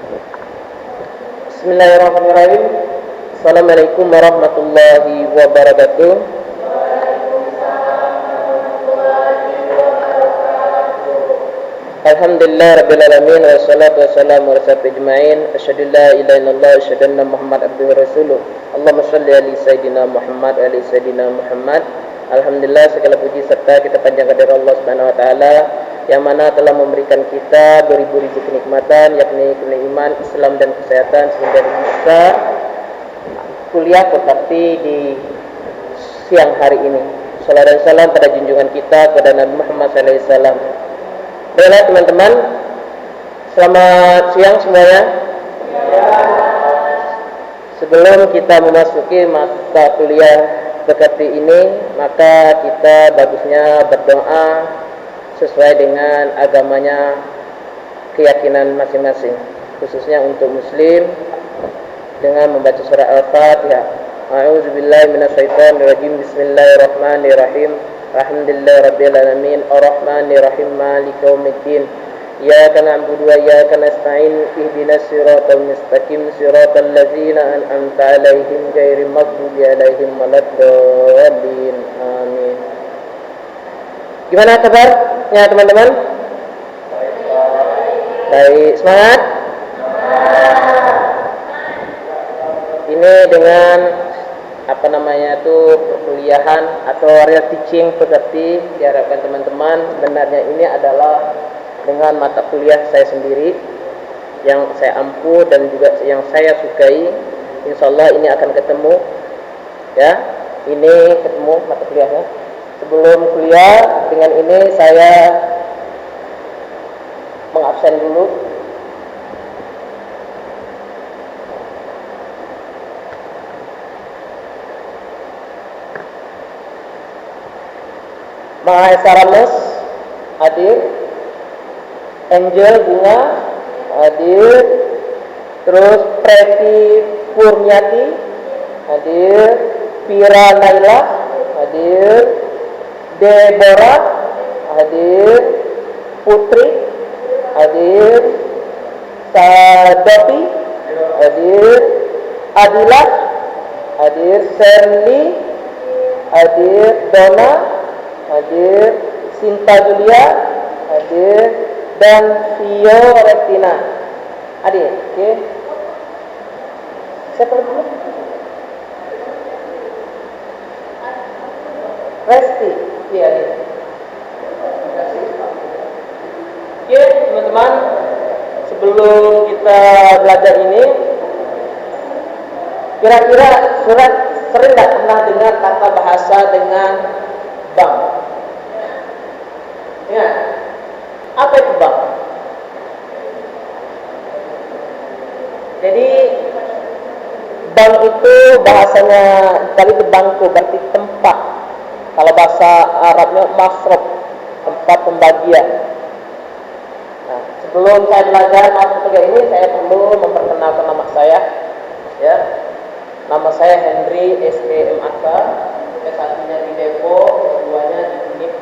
Bismillahirrahmanirrahim. Assalamualaikum warahmatullahi wabarakatuh. Alhamdulillah rabbil alamin wassalatu wassalamu ala asyrofil ajmain. Asyhadu an la ilaha illallah wa asyhadu anna Muhammad abduhu wa rasuluh. Allahumma shalli ala sayyidina Muhammad wa ala sayyidina Muhammad. Alhamdulillah, segala puji serta kita panjangkan dari Allah Subhanahu wa taala yang mana telah memberikan kita beribu-ribu kenikmatan, yakni iman, Islam dan kesehatan, sehingga bisa kuliah tetapi di siang hari ini. Salam dan salam pada junjungan kita kepada Nabi Muhammad SAW. Baiklah teman-teman, selamat siang semuanya. Sebelum kita memasuki mata kuliah berkati ini, maka kita bagusnya berdoa sesuai dengan agamanya, keyakinan masing-masing, khususnya untuk muslim dengan membaca surah Al-Fatihah. A'udzubillahi minasyaitonirrajim. Bismillahirrahmanirrahim. Alhamdulillahirabbil alamin, arrahmanirrahim, maliki yaumiddin. Iyyaka na'budu wa iyyaka nasta'in. Ihdinas siratal mustaqim, siratal ladzina an'amta 'alaihim ghairil maghdubi 'alaihim waladdallin. Amin. Gimana kabarnya teman-teman? Baik, semangat. Ini dengan perkuliahan atau real teaching seperti diharapkan teman-teman. Benarnya ini adalah dengan mata kuliah saya sendiri yang saya ampuh dan juga yang saya sukai. Insyaallah ini akan ketemu, ya. Ini ketemu mata kuliahnya. Sebelum kuliah dengan ini saya mengabsen dulu. Mahesa Rames hadir, Angel Bunga hadir, terus Preti Purniati hadir, Pira Naila hadir, Deborah hadir, Putri hadir, Sadopi hadir, Adila hadir, Serli hadir, Dona hadir, Sinta Julia hadir, dan Fiorentina hadir. Oke. Siapa lagi? Resti. Iya, hadir. Oke, teman-teman, sebelum kita belajar ini, kira-kira surat sering nggak pernah dengar kata bahasa dengan bank? Ya, apa itu bank? Jadi bank itu bahasanya dari itu bangku, berarti tempat. Kalau bahasa Arabnya masrof, tempat pembagian. Nah, sebelum saya belajar masuk ke ini, saya perlu memperkenalkan nama saya. Ya, nama saya Henry SPMAK. S1-nya di Depok, S2-nya di UNIF.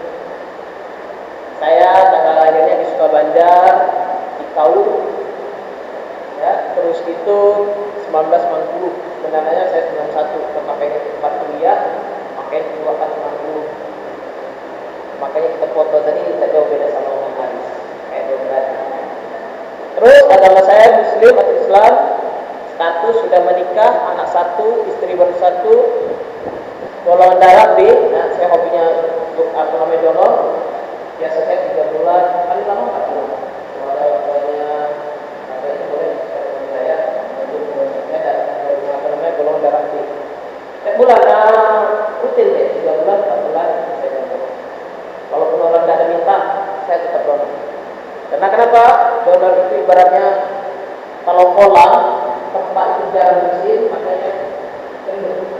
Saya tanggal lahirnya di Sukabanjar, di Kaur. Ya, terus itu 1990. Sebenarnya saya 91, karena pengen cepat kuliah, makanya dikeluarkan 90. Makanya kita foto tadi tidak jauh beda sama orang Aris, kayak Dobrat. Terus agama saya Muslim atau Islam, status sudah menikah, anak 1, istri baru 1. Golongan darah B. Nah, saya hobinya untuk donor. Biasa saya 3 bulan, paling lama 4 bulan. Kalau ada itu boleh saya untuk golongan darah B. Setiap bulan rutin deh, 3 bulan, 4 bulan saya donor. Kalau orang tidak minta, saya tetap donor. Karena kenapa? Donor itu ibaratnya kalau kolam tempat itu jarang bersih, makanya sering.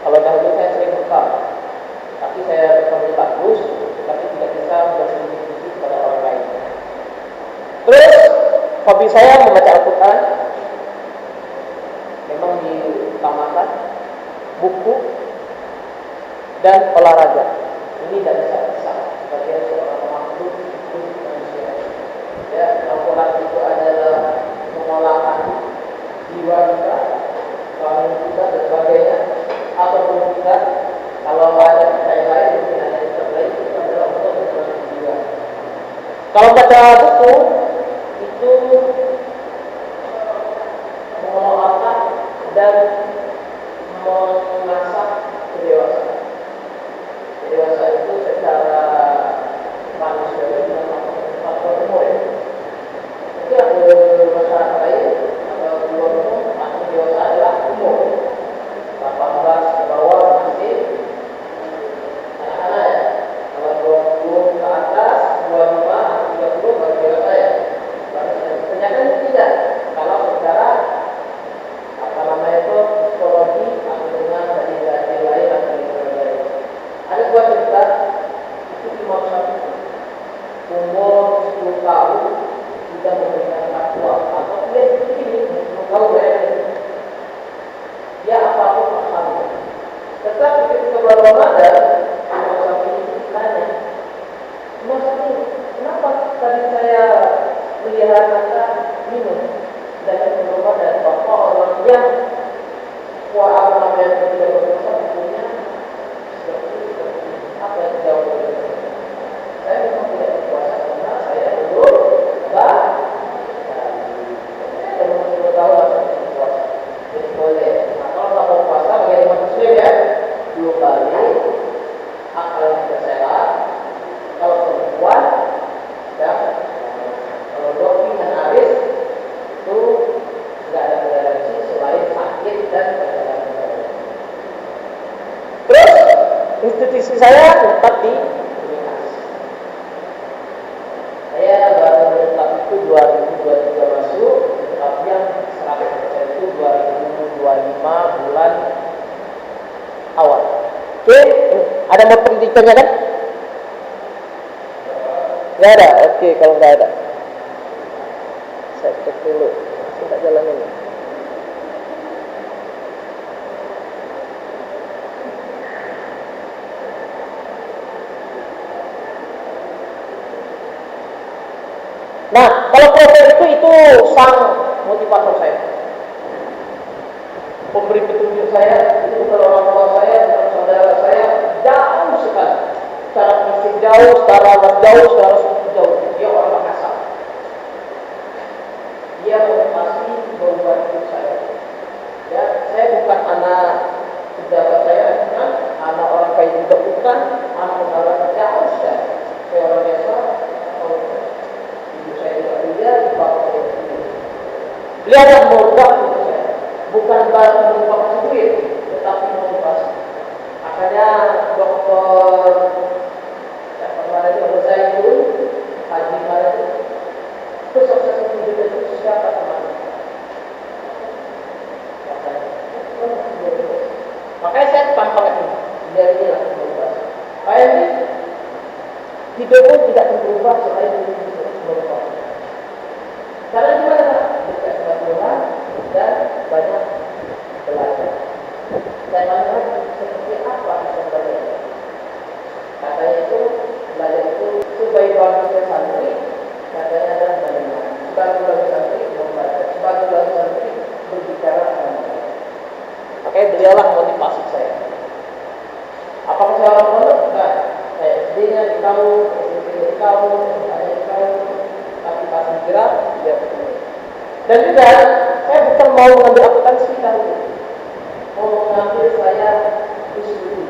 Kalau dahulu saya sering bekam, tapi saya bekamnya bagus, tapi tidak bisa bersih pada orang lain. Terus hobi saya membaca Al-Quran, memang diutamakan, buku dan olahraga. Ini tidak bisa sebagai seorang makhluk hidup manusia. Ya, korporat itu adalah pengolahan jiwa kita, bangun kita dan sebagainya, ataupun kita kalau ada percaya lain mungkin ada yang lain itu adalah untuk membangun jiwa. Kalau baca buku itu mengolah dan mengasah kedewasaan. Kedewasaan itu secara manusiawi faktor umur. Itu masyarakat lain atau luar umum atau dewasa adalah umur 18 ke bawah masih anak-anak ya. Kalau 20 ke atas 25 30 baru dewasa ya. Ternyata tidak. Kalau secara apa namanya itu psikologi atau dengan dari lain atau dari lain. Ada sebuah cerita itu cuma satu umur 10 tahun sudah memberikan fatwa atau dia ini 10 tahun dia apapun pasalnya. Tetapi ketika bulan Ramadan Imam Syafi'i tanya, Imam Syafi'i, kenapa tadi saya melihat Anda minum dan Ramadan? Bapak orang yang apa namanya tidak berpuasa punya seperti apa yang jauh dari saya memang tidak berpuasa karena saya belum dan belum tahu apa itu puasa. Jadi boleh. Nah, kalau tak berpuasa bagaimana muslim ya? 2 kali akal yang tidak sehat. Kalau perempuan dan kalau doping dan aris itu tidak ada toleransi selain sakit dan perjalanan. Terus institusi saya tempat di saya baru menetap itu 2023 masuk, tapi yang 100% itu 2025 bulan awal. Oke, ada mau pendidikannya kan? Nggak ada. Oke, kalau nggak ada, saya cek dulu. Kita jalan ini. Nah, kalau profil itu sang motivator saya, pemberi petunjuk saya, itu bukan orang tua saya, bukan saudara saya, jauh sekali, secara fisik jauh, secara alat jauh, secara suku jauh. Dia orang Makassar. Dia motivasi berubah hidup saya. Ya, saya bukan anak pejabat saya, bukan anak orang kaya juga, bukan anak pegawai jauh sekali. Saya orang biasa. Beliau yang merubah hidup saya, bukan baru merubah duit, tetapi motivasi. Makanya dokter yang kemarin itu Zaitun, Haji kemarin itu sukses hidup itu siapa teman? Makanya saya tampaknya ini, dari dia motivasi. Kayak ini hidupmu tidak berubah selain berubah. Karena gimana? Dekat dengan Tuhan dan banyak belajar. Dan melihat seperti apa yang belajar. Katanya itu belajar itu sebagai bangsa santri, katanya adalah bagaimana. Sebagai bangsa santri membaca, sebagai bangsa santri berbicara dengan mereka. Makanya beliaulah motivasi saya. Apakah saya orang pondok? Nah, saya SD-nya di kamu, SMP-nya di kamu, SMA-nya di kamu, tapi pas hijrah dia bertemu. Dan juga saya bukan mau mengambil akuntansi kali, mau mengambil saya usuli,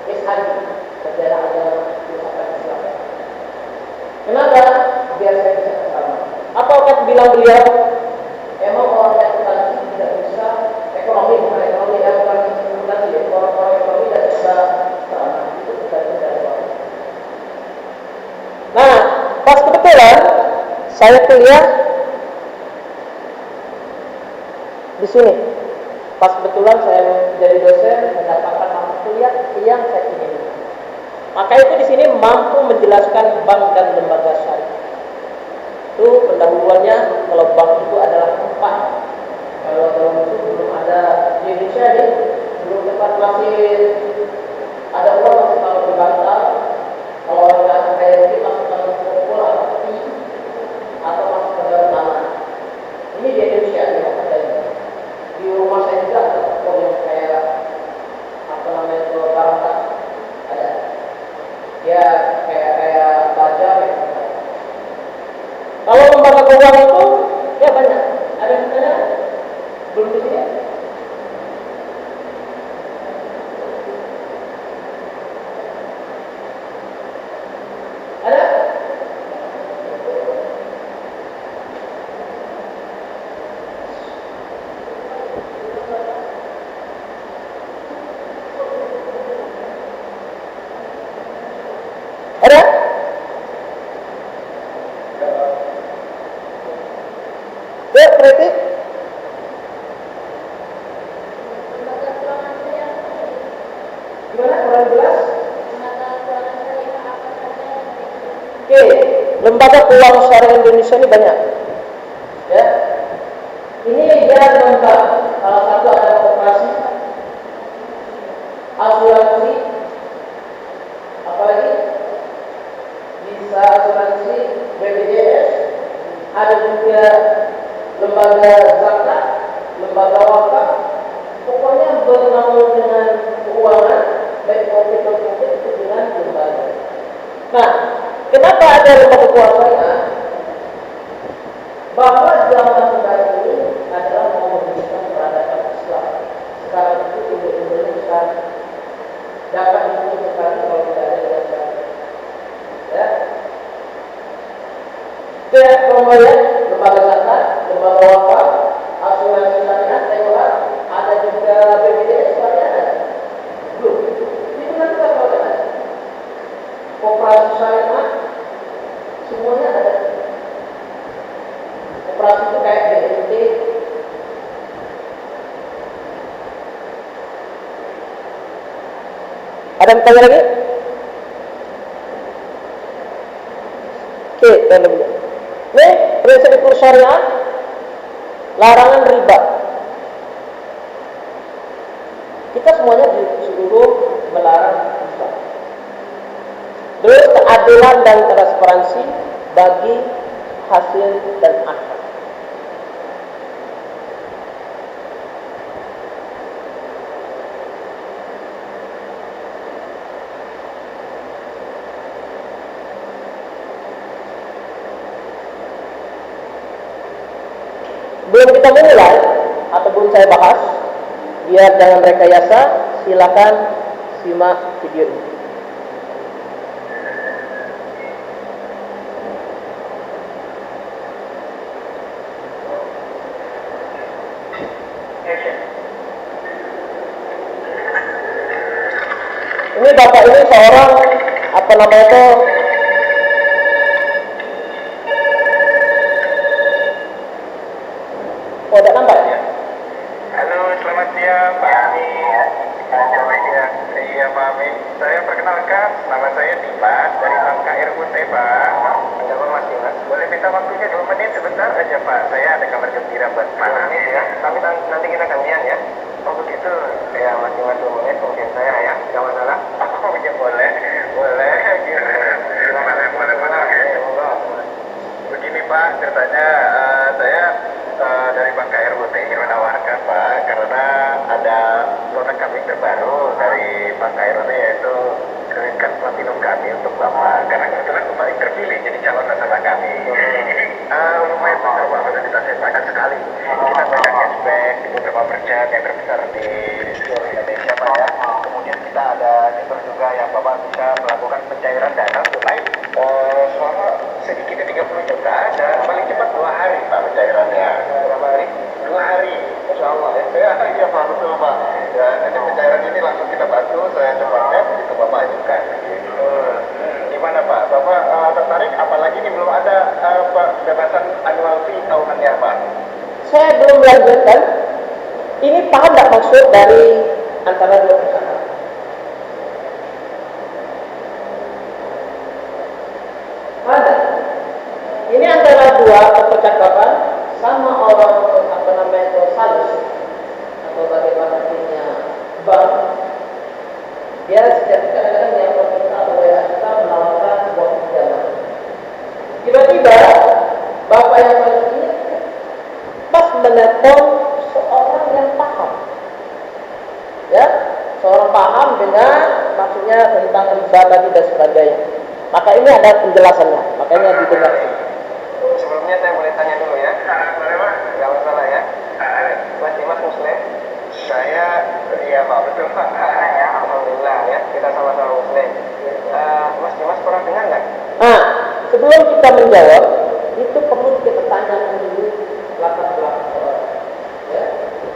SAD, sejarah agama filsafat Islam. Kenapa? Biar saya bisa bersama. Apa kata bilang beliau? Emang orang yang akuntansi tidak bisa ekonomi, bukan ekonomi yang bukan akuntansi, orang-orang ekonomi tidak bisa bersama. Itu bukan orang. Nah, pas kebetulan saya kuliah di sini. Pas kebetulan saya menjadi dosen, mendapatkan mata kuliah yang saya ingin. Maka itu di sini mampu menjelaskan bank dan lembaga syariah. Itu pendahuluannya, kalau bank itu adalah tempat. Kalau dalam itu belum ada di Indonesia ini, belum tempat masih ada uang masih kalau di bantal. Kalau orang kayak baja gitu. Kalau lembaga keuangan itu ya banyak. Ada yang tanya? Belum di sini? Ada? Ada? Ya, kritik. Gimana? Kurang jelas? Oke, lembaga keuangan syariah Indonesia ini banyak. Ya. Ini dia lengkap. Salah satu ada koperasi, asuransi, apalagi bisa asuransi BPJS, ada juga lembaga zakat, lembaga wakaf, pokoknya bernaung dengan keuangan, baik profit itu dengan lembaga. Nah, kenapa ada lembaga keuangan syariah? Bahwa zaman sekarang ini adalah memperhatikan peradaban Islam. Sekarang itu timbul-timbulnya besar, dapat dihitung sekali kalau tidak ada yang besar. Ya, kemudian lembaga zakat, lembaga wakaf, asuransi syariah, tengok ada juga BPJS syariah. Belum, itu nanti kita tahu kan? Koperasi syariah, semuanya ada. Koperasi itu kayak BNT. Ada yang tanya lagi? Oke, kita lebih. Nih, prinsip hukum syariah, larangan riba. Kita semuanya disuruh melarang riba. Terus keadilan dan transparansi bagi hasil dan akhir. Belum kita mulai ataupun saya bahas, biar jangan rekayasa, silakan simak video ini. Ini bapak ini seorang apa namanya itu, oh tidak nampak ya? Halo, selamat siang Pak Ami. Iya Pak Ami, saya perkenalkan, nama saya Dimas dari Bank KRUT Pak. Ada Mas Dimas, boleh minta waktunya 2 menit sebentar aja Pak. Saya ada kabar gembira buat Pak Ami ya. Tapi nanti kita gantian ya. Oh begitu, ya Mas Dimas 2 menit mungkin saya ya, gak masalah. Oh ya boleh, boleh. Begini Pak, ceritanya saya dari Bank KRUT ingin menawarkan Pak, karena ada produk kami terbaru dari Bank KRUT, yaitu kredit card platinum kami untuk Bapak, karena kebetulan Bapak yang terpilih jadi calon nasabah kami. Ini lumayan besar banget dan kita sesuaikan sekali. Kita banyak cashback di beberapa merchant yang terbesar di seluruh Indonesia Pak ya. Kemudian kita ada fitur juga yang Bapak bisa melakukan pencairan dana tunai selama sedikitnya 30 juta dan paling cepat 2 hari Pak pencairannya. Berapa hari? 2 hari. Insya Allah ya. Iya Pak, betul Pak. Ya, jadi pencairan ini langsung kita bantu, saya cepatnya begitu Bapak ajukan. Gitu. Gimana Pak? Bapak tertarik? Apalagi ini belum ada pembebasan annual fee tahunannya Pak. Saya belum melanjutkan. Ini paham tidak maksud dari antara dua perusahaan? Ada. Ini antara dua percakapan sama orang apa namanya itu salus atau bagaimana punya bank. Dia setiap kadang-kadang yang kita atau kita menawarkan sebuah pinjaman. Tiba-tiba bapak yang salus ini pas menelpon seorang yang paham, ya, seorang paham dengan maksudnya tentang riba tadi dan sebagainya. Maka ini ada penjelasannya, makanya didengar. Sebelumnya saya boleh tanya dulu ya? Boleh Pak? Gak masalah ya? Mas Dimas Muslim? Saya, iya Pak, betul Pak. Ya, alhamdulillah ya, kita sama-sama Muslim. Mas Dimas pernah dengar nggak? Nah, sebelum kita menjawab, itu perlu kita tanyakan dulu latar belakang orang. Ya,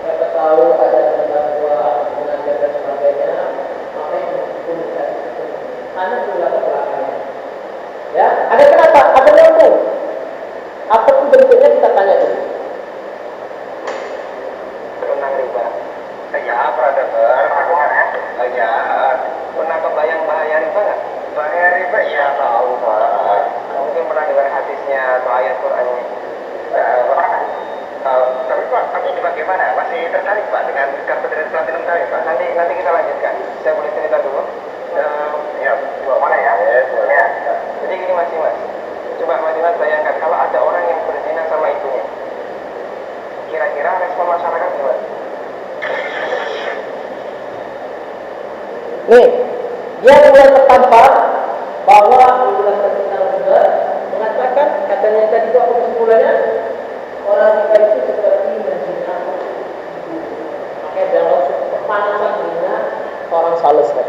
kita tahu ada terdakwa, pengajar dan sebagainya, makanya hukum kita itu tanya dulu latar belakangnya. Ya, ada kenapa? Ada nyambung. Apapun bentuknya kita tanya dulu. Tentang riba. Ya, pernah dengar. Ya, Pernah kebayang bahaya riba nggak? bahaya riba, ya tahu Pak. Mungkin pernah dengar hadisnya atau ayat Qur'annya. Tapi Pak, tapi bagaimana? Masih tertarik Pak dengan kartu kredit platinum tadi Pak? Nanti kita lanjutkan. Saya boleh cerita dulu. Ya, boleh ya? Boleh. Jadi gini Mas Dimas. Coba Mas Dimas bayangkan kalau ada orang yang berzina sama ibunya. Kira-kira respon masyarakat gimana? Nih, dia mulai tertampar bahwa Undang-Undang Undang mengatakan, katanya tadi itu apa kesimpulannya? Orang riba itu seperti menzina. Makanya dalam kepanasan zina orang selesai.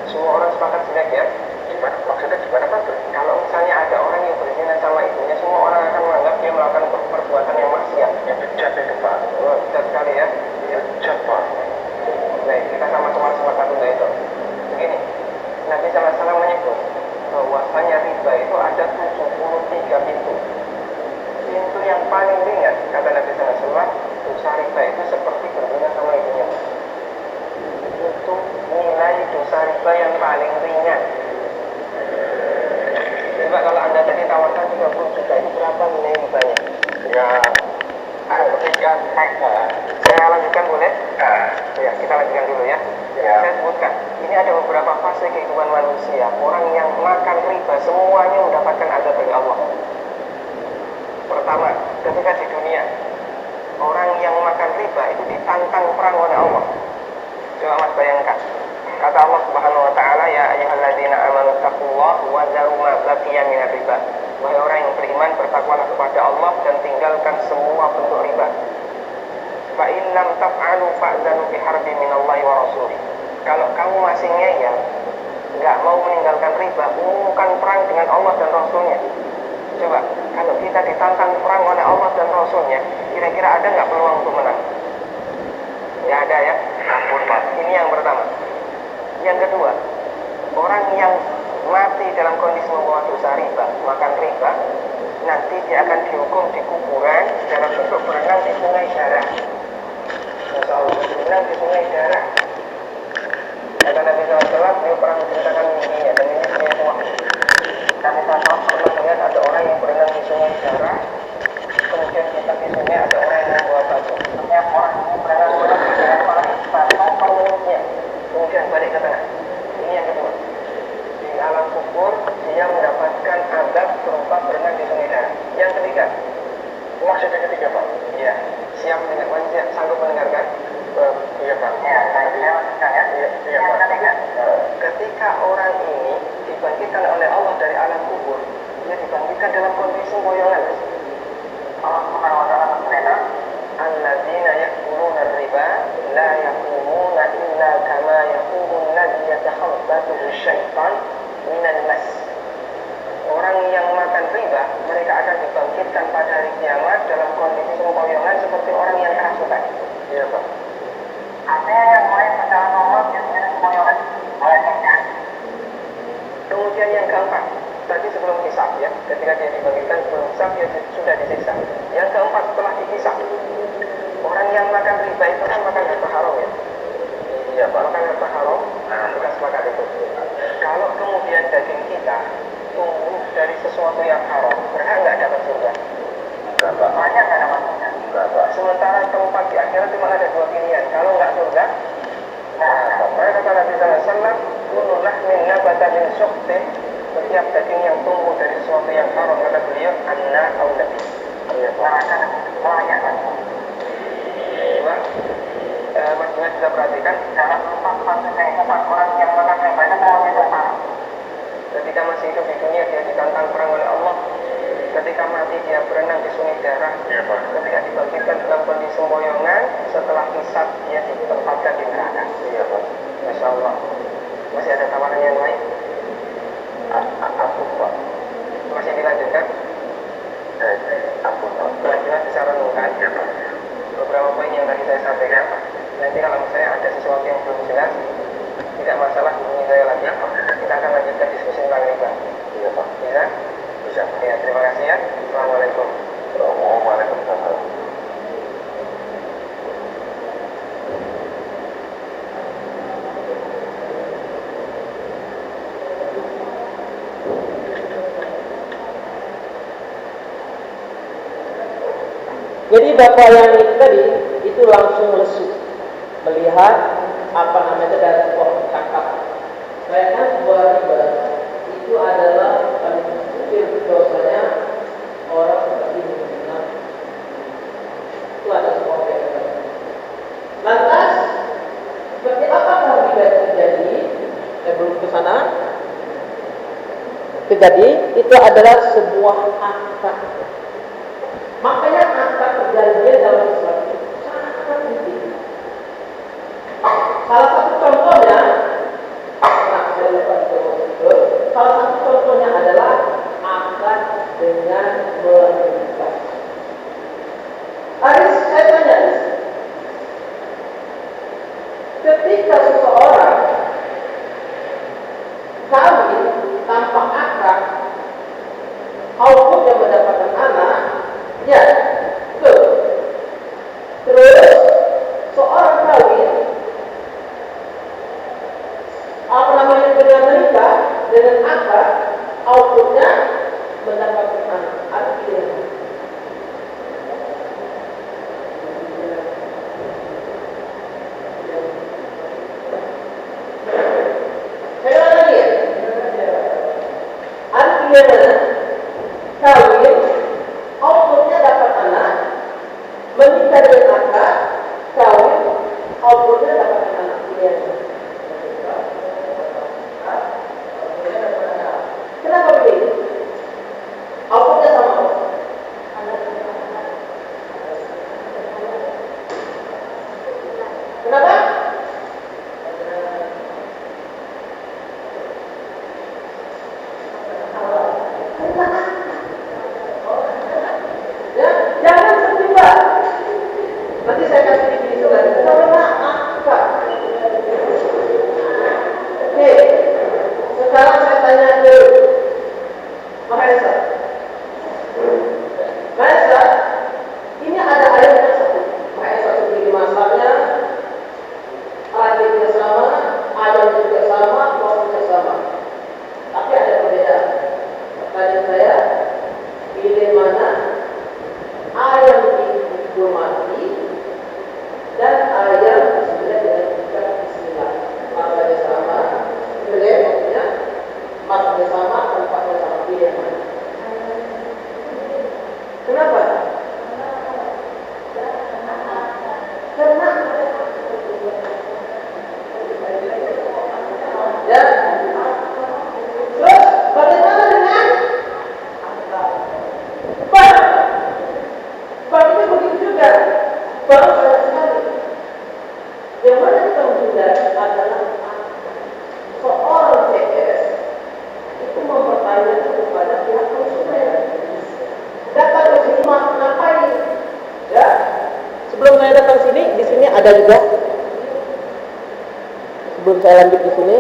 Semua orang sepakat jelek ya. Gimana? Maksudnya gimana Pak? Kalau misalnya ada orang yang berzina sama ibunya, semua orang akan menganggap dia melakukan perbuatan yang maksiat. Yang bejat itu Pak. Oh, bisa sekali ya. Bejat Pak. Baik, kita sama-sama sepakat untuk itu. Begini, Nabi SAW menyebut bahwasanya riba itu ada 73 pintu. Pintu yang paling ringan, kata Nabi SAW, dosa riba itu seperti berzina sama ibunya. Itu nilai dosa riba yang paling ringan. Coba kalau Anda tadi tawarkan 30 juta, itu berapa nilai ribanya? Ya, ketika Saya lanjutkan boleh? Ya, kita lanjutkan dulu ya. Ya. Saya sebutkan, ini ada beberapa fase kehidupan manusia. Orang yang makan riba semuanya mendapatkan azab dari Allah. Pertama, ketika di dunia, orang yang makan riba itu ditantang perang oleh Allah. Coba Mas bayangkan. Kata Allah Subhanahu wa taala, ya ayyuhalladzina amanu taqullaha wa dharu ma baqiya minar riba. Wahai orang yang beriman, bertakwalah kepada Allah dan tinggalkan semua bentuk riba. Fa in lam taf'alu fa'dzanu biharbi minallahi wa rasulih. Kalau kamu masih ngeyel, enggak mau meninggalkan riba, umumkan perang dengan Allah dan Rasulnya. Coba, kalau kita ditantang perang oleh Allah dan Rasulnya, kira-kira ada nggak peluang untuk menang? Ya ada ya. ampun Pak. Ini yang pertama. Yang kedua, orang yang mati dalam kondisi membawa dosa riba, makan riba, nanti dia akan dihukum di kuburan dalam bentuk berenang di sungai darah. Masya Allah, berenang di sungai darah. Kata Nabi SAW, beliau pernah menceritakan mimpinya, dan ini saya tua. Nabi SAW pernah melihat ada orang yang berenang di sungai darah, kemudian di tepi sungai ada orang yang membawa batu. Setiap orang ini berenang dengan orang batu per menitnya, kemudian balik ke tengah. Ini yang kedua. Di alam kubur, dia mendapatkan azab berupa berenang di sungai darah. Yang ketiga, Maksudnya ketiga Pak? iya, siap dengan manusia, sanggup mendengarkan? Iya Pak. Iya, saya lanjutkan ya. Iya Pak. Ketika orang ini dibangkitkan oleh Allah dari alam kubur, dia dibangkitkan dalam kondisi boyongan. Allah Subhanahu wa taala berkata, Alladzina ya'kuluna riba la yaqumuna illa kama yaqumu alladzi yatakhabbathu syaitan minal mas. Orang yang makan riba, mereka akan dibangkitkan pada hari kiamat dalam kondisi sempoyongan seperti orang yang kerasukan. iya Pak. Artinya yang lain percaya Allah biasanya sempoyongan oleh setan. Kemudian yang keempat, tadi sebelum hisab ya, ketika dia dibangkitkan sebelum hisab dia sudah disiksa. Yang keempat setelah dihisab, orang yang makan riba itu kan makan harta haram ya. Iya Pak. Makan harta haram, kita sepakat itu. Kalau kemudian daging kita tumbuh dari sesuatu yang haram, berhak nggak dapat surga? Enggak Pak. Banyak nggak dapat surga. Enggak Pak. Sementara tempat di akhirat cuma ada dua pilihan. Kalau nggak surga, maka kata Nabi SAW, "Kulullah min nabata min suhtin." Setiap daging yang tumbuh dari sesuatu yang haram, kata beliau, "Anna au nabi." Iya Pak. Banyak kan? Coba, Mas Dimas bisa perhatikan dalam 4 fase kehidupan orang yang makan riba itu semuanya dosa. ketika masih hidup di dunia dia ditantang perang oleh Allah, ketika mati dia berenang di sungai darah, ketika dibangkitkan dalam kondisi semboyongan, setelah hisab dia ditempatkan di neraka. Masya Allah. Masih ada tawaran yang lain? Ampun Pak. Masih dilanjutkan? Ampun Pak. Jelas bisa renungkan beberapa poin yang tadi saya sampaikan. Nanti kalau misalnya ada sesuatu yang belum jelas, tidak masalah, hubungi saya lagi. Kita akan lanjutkan diskusi tentang riba. Iya Pak. Bisa? Bisa. Ya, terima kasih ya. Assalamualaikum. Waalaikumsalam. Jadi bapak yang itu tadi itu langsung lesu melihat apa namanya dari sebuah cakap. Saya kan sebuah riba itu adalah kecil dosanya orang seperti menghina. Itu ada sebuah riba. Lantas seperti apakah riba itu terjadi? Saya belum ke sana. Terjadi itu adalah sebuah akad. Makanya akad perjanjian dalam Islam itu sangat penting. Salah satu contohnya, saya lupa itu. Salah satu contohnya adalah akad dengan menikah. Aris, saya tanya Aris, ketika seseorang kawin tanpa akad, output yang mendapatkan anak, ya, betul. Terus seorang kawin apa namanya dengan menikah dengan akad, outputnya mendapatkan anak. Artinya saya lagi ya. Artinya kawin outputnya dapat anak, menikah dengan akad, kawin, outputnya dapat anak. Kenapa begitu? Outputnya sama. Kenapa? Ya, jangan terlibat. Nanti saya kasih definisi lagi. Karena akad. Oke. Sekarang saya tanya ke Mahesa. Mahesa, ini ada ayatnya satu. Mahesa seperti masalahnya, ayatnya sama, ayatnya juga sama, waktunya sama. Tapi ada perbedaan. Pertanyaan saya, pilih mana ayam itu mati dan ayam sudah dilakukan bismillah. Maknanya sama, maksudnya maknanya sama, tempatnya sama, pilih mana? Kenapa? Karena ya. Terus bagaimana dengan bank? Bank itu begitu juga. Bank banyak sekali. Yang mana kita menghindari adalah seorang CS itu mempertanyakan kepada pihak konsumen. Datang ke sini ngapain? Ya. Sebelum saya datang sini, di sini ada juga. Sebelum saya lanjut di sini.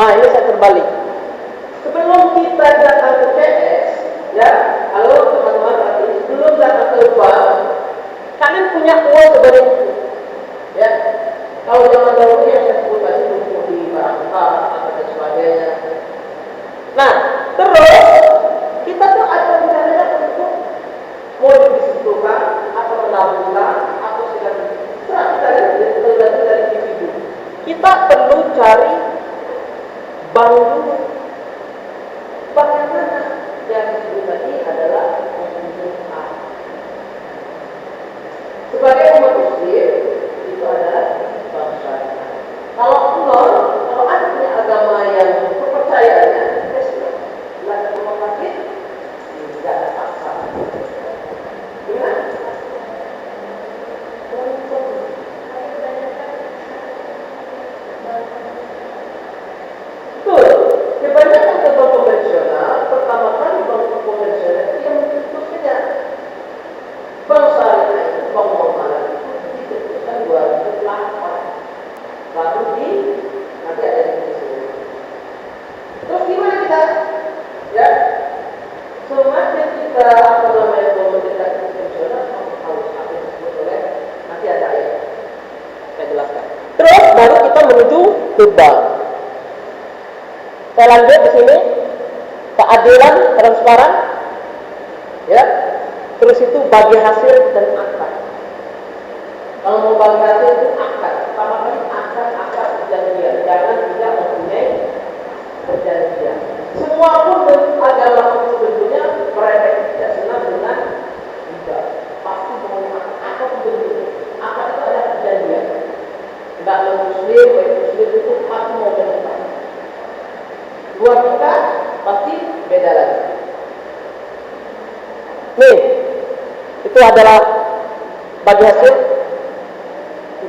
Ini saya terbalik. Sebelum kita datang ke CS, ya, halo teman-teman, sebelum datang ke bank, kalian punya uang sebanyak itu, ya. Kalau zaman dahulu yang saya sebut tadi untuk di barang atau dan sebagainya. Nah, terus kita tuh ada rencana untuk mau disebutkan atau menabungkan atau segala macam. Kita lihat dari individu. kita perlu cari bank dulu. Bank yang mana? Yang disebut tadi adalah pembunuh A. Sebagai umat muslim itu adalah bank syariah. Kalau ada punya agama yang kepercayaannya, ya sudah, belajar rumah sakit, tidak ada paksa. Gimana? Betul. Kebanyakan bank konvensional, pertama kali bank konvensional itu yang mencetuskannya. Bank syariah itu, bank muamalah itu dicetuskan 2008. Baru nanti ada di sini. Terus gimana kita? Ya, semakin kita mendekati konvensional, harus apa yang disebut oleh nanti ada ayat. Saya jelaskan. Terus baru kita menuju ke bank. Saya lanjut di sini, keadilan, transparan, ya. Terus itu bagi hasil dan akad. Kalau mau bagi hasil itu akad, pertama kali akad perjanjian, jangan tidak mempunyai perjanjian. Semua pun bentuk agama sebetulnya mereka tidak senang dengan riba. Pasti mau akad bentuk. Akad itu ada perjanjian. Tidak muslim itu pasti mau bentuk. Dua kita pasti beda lagi. Nih, itu adalah bagi hasil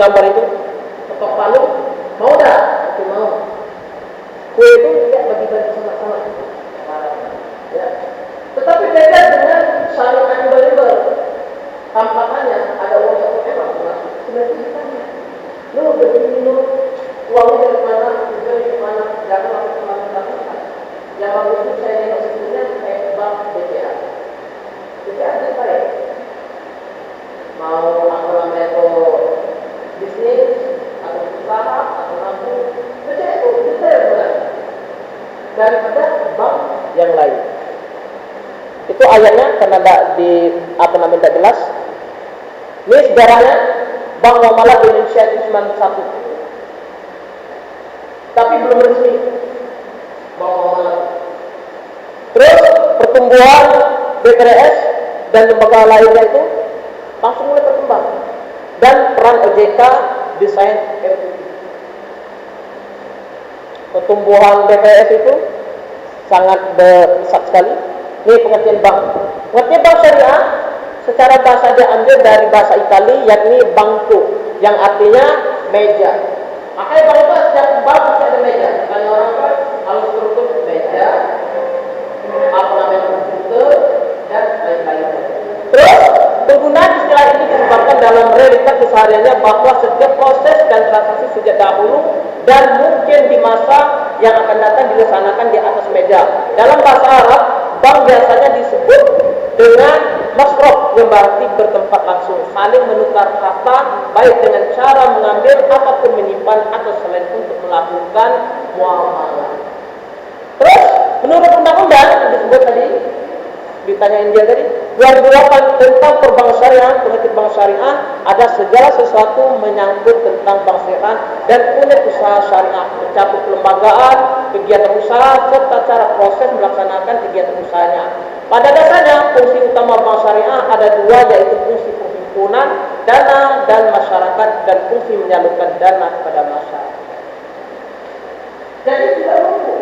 gambar itu. Ketok palu, mau dah? Oke, mau. Kue itu tidak bagi-bagi sama-sama. Ya. Tetapi beda dengan saling anibar-ibar. Tampakannya ada uang satu emang masuk. Sebenarnya ditanya, lo begini lo, uangnya dari mana? Dari mana? Jangan langsung lakukan. Yang bagus itu saya yang sebetulnya bank BCA. BCA itu baik. Mau apa namanya itu bisnis atau usaha atau nabung, BCA itu detail benar. Daripada bank yang lain. Itu ayatnya karena tidak tidak jelas. Ini sejarahnya Bank Muamalah Indonesia itu 91. Tapi belum resmi Bank Muamalah. Terus pertumbuhan BPRS dan lembaga lainnya itu langsung mulai berkembang. Dan peran OJK desain FUI. Pertumbuhan BPRS itu sangat besar sekali. Ini pengertian bank. Pengertian bank syariah secara bahasa dia ambil dari bahasa Itali, yakni banco, yang artinya meja. Makanya bank itu setiap bank pasti ada meja. Banyak orang kan kalau struktur meja, apa namanya komputer dan lain-lain. Terus penggunaan istilah ini disebabkan dalam realitas kesehariannya bahwa setiap proses dan transaksi sejak dahulu dan mungkin di masa yang akan datang dilaksanakan di atas meja. Dalam bahasa Arab, bank biasanya disebut dengan masrof yang berarti bertempat langsung, saling menukar harta baik dengan cara mengambil ataupun menyimpan atau selain untuk melakukan muamalah. Terus menurut undang-undang yang disebut tadi, ditanyain dia tadi 2008 tentang perbankan syariah, pengertian bank syariah, ada segala sesuatu menyangkut tentang bank syariah dan unit usaha syariah, mencakup kelembagaan, kegiatan usaha serta cara proses melaksanakan kegiatan usahanya. Pada dasarnya fungsi utama bank syariah ada dua, yaitu fungsi penghimpunan dana dan masyarakat dan fungsi menyalurkan dana kepada masyarakat. Jadi tidak mampu.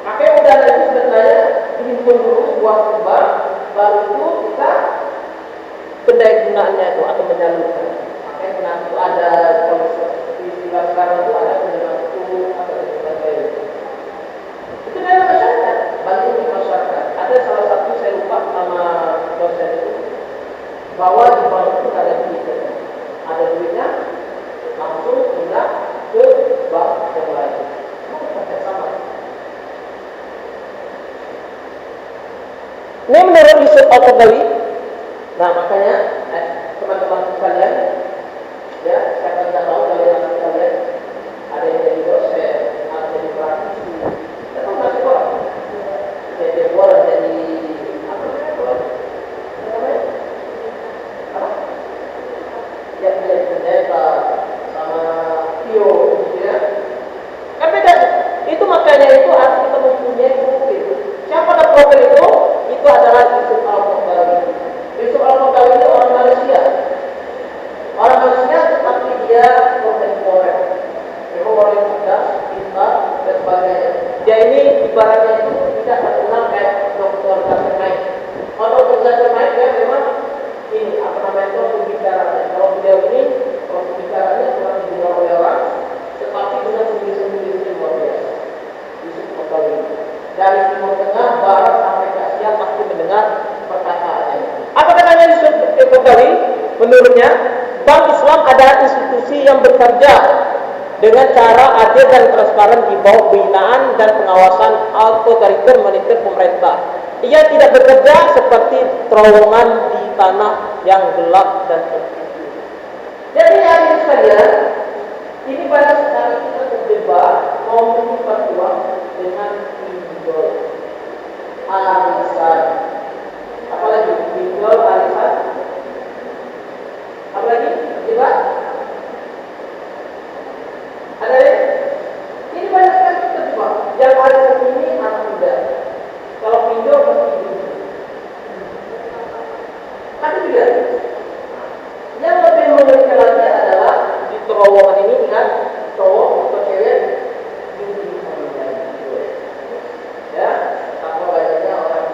Makanya dana itu sebenarnya dihimpun dulu sebuah bank, baru itu kita pendaya gunaannya itu atau menyalurkan. Makanya kenapa itu ada kalau seperti sekarang itu ada penerimaan itu atau sebagainya. Itu dana masyarakat, bantu di masyarakat. Ada salah satu saya lupa nama dosen itu bahwa di bank itu ada duitnya, langsung pindah ke bank yang lain. Sama. Ini menurut Yusuf Al-Qaradawi. Nah makanya teman-teman sekalian, ya saya tidak tahu kalian sekalian ada yang jadi dosen, ada yang jadi praktisi, atau masih orang jadi orang jadi apa namanya? Apa? Yang jadi pendeta sama Tio. sebagainya. Dia ini ibaratnya itu tidak terkenal kayak dokter Zakir Naik. Kalau dokter Zakir Naik dia memang ini apa namanya itu pembicaranya. Kalau beliau ini kalau pembicaranya kurang didengar oleh orang, tetapi dengan sendiri-sendiri luar biasa. Yusuf Al-Qaradawi dari Timur Tengah, Barat sampai ke Asia pasti mendengar perkataannya. Apa katanya Yusuf Al-Qaradawi? Menurutnya, Bank Islam adalah institusi yang bekerja dengan cara adil dan transparan di bawah pembinaan dan pengawasan otoriter moneter pemerintah. Ia tidak bekerja seperti terowongan di tanah yang gelap dan tertutup. Jadi hari ini sekalian, ini banyak sekali kita berdebat mau menyimpan uang dengan pinjol, arisan, apalagi pinjol, arisan, apalagi debat. Ada ini banyak sekali kita terjebak. Yang arisan ini anak muda. Kalau pinjol pasti ibu. Tapi juga yang lebih mengerikan lagi adalah di terowongan ini ingat cowok atau cewek ya, apa banyaknya orang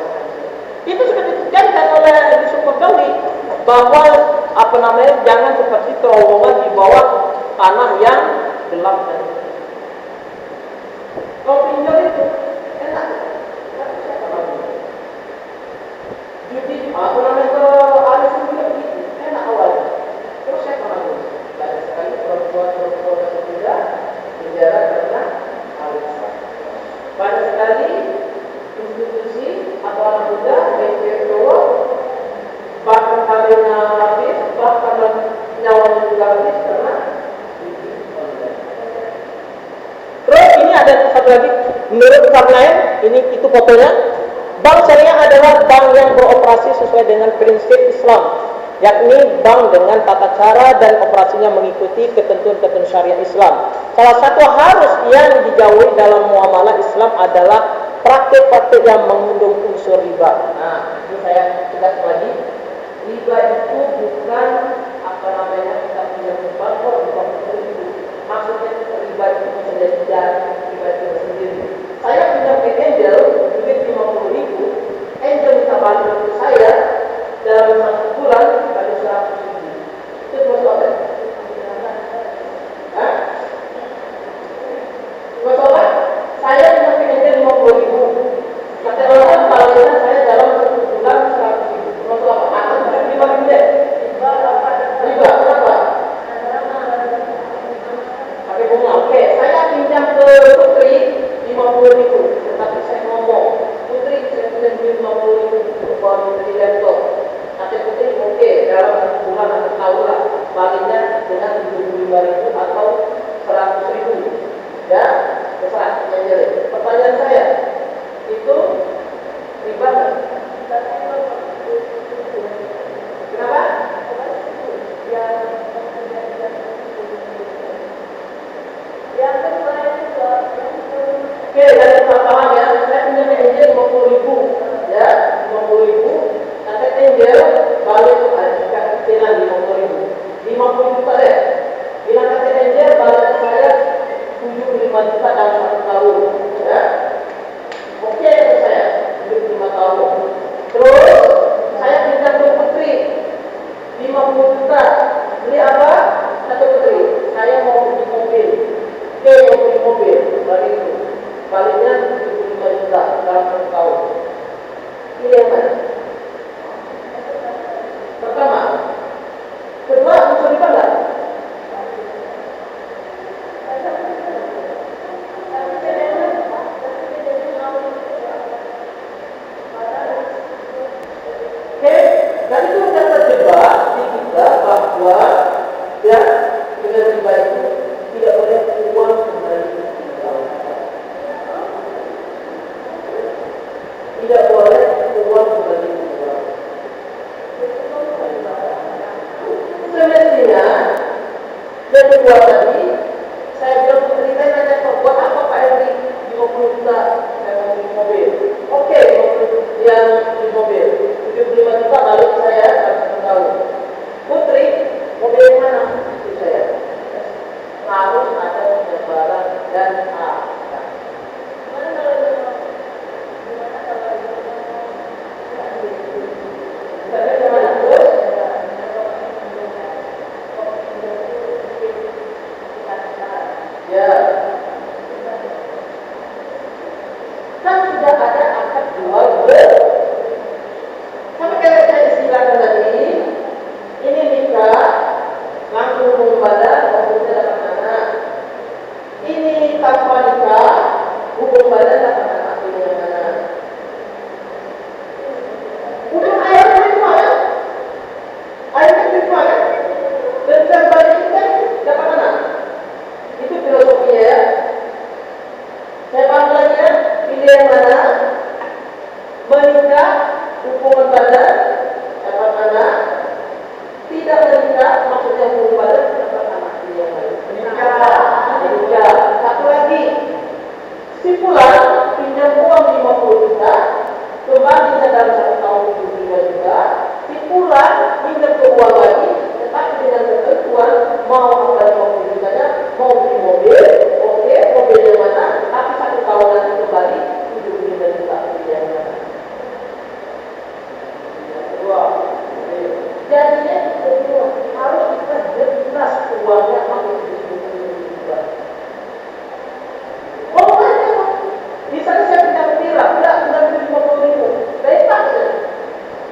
itu sudah ditekankan oleh Yusuf Al-Qaradawi bahwa apa namanya jangan seperti terowongan di bawah tanah yang gelap dan kalau pinjol itu enak, judi apa namanya itu ada juga begitu enak awalnya, terus saya pernah banyak sekali perempuan muda penjara karena arisan. Banyak sekali institusi atau anak muda baik cowok bahkan kalinya habis, bahkan nyawanya juga habis karena judi online. Terus ini ada satu lagi menurut Karnain, ini itu fotonya. Bank syariah adalah bank yang beroperasi sesuai dengan prinsip Islam, yakni bank dengan tata cara dan operasinya mengikuti ketentuan-ketentuan syariah Islam. Salah satu harus yang dijauhi dalam muamalah Islam adalah praktik-praktik yang mengandung unsur riba. Nah, ini saya tegas lagi, riba itu bukan apa namanya kita punya bank di bank itu. Maksudnya riba itu menjadi dari riba itu sendiri. Saya punya ke Angel duit 50.000, Angel minta balik ke saya dalam 1 bulan pada 100.000. Itu buat apa? Hah? Buat apa? Saya punya ke Angel 50.000. Kata orang baliknya saya dalam 1 bulan 100.000. Buat apa? Atau bukan 5.000 deh? Riba, kenapa? Pakai bunga. Oke, saya pinjam ke Putri 50.000, tetapi saya ngomong, Putri saya punya 50.000 baru dari laptop. Nanti Putri oke, dalam 1 bulan atau tahun lah, baliknya dengan 75.000 atau 100.000. Ya, terserah. Pertanyaan saya, itu riba nggak? Kenapa? Oke, dari paham ya, saya punya Angel 50.000, ya, 50.000. Nanti Angel balik ada cicilan 50.000, 50 juta deh. Bila kata Angel balik saya 75 juta dalam 1 tahun, ya. Oke, saya 75 tahun. Terus saya pinjam ke Putri 50 juta. Beli apa? Satu Putri. Saya mau beli mobil. Oke, mau beli mobil. Balik itu. Baliknya 75 juta dalam 1 tahun. Ini yang mana? Pertama. Kedua, unsur riba enggak? Oke, dan itu sudah terjebak di kita bahwa ya dengan riba itu tidak boleh uang kembali ke kita. Tidak boleh uang kembali kan sudah ada akad jual beli. Sama kayak saya istilahkan tadi, ini nikah, langsung hubungan badan, maksudnya dapat anak. Ini tanpa nikah, hubungan badan dapat anak pilih yang mana? Udah ayatnya itu mana? Ayatnya itu mana? Tentang badan kita dapat anak. Itu filosofinya ya. Saya paham lagi ya, pilih yang mana? Menikah, hubungan badan, dapat anak. Tidak menikah, maksudnya hubungan badan, dapat anak. Pilih yang mana? Menikah. Satu lagi, simpulan pinjam uang 50 juta, kembalinya dalam 1 tahun 75 juta. Simpulan pinjam ke uang lagi, tetapi dengan ketentuan mau apa 50 jutanya, mau beli mobil, oke, mobil yang mana, tapi 1 tahun nanti kembali 75 juta. Pilih yang mana? Kedua. Jadinya kedua harus kita jelas uangnya pakai 75 juta. Oh, aja, misalnya saya pinjam kira, tidak 50 ribu, baik tak?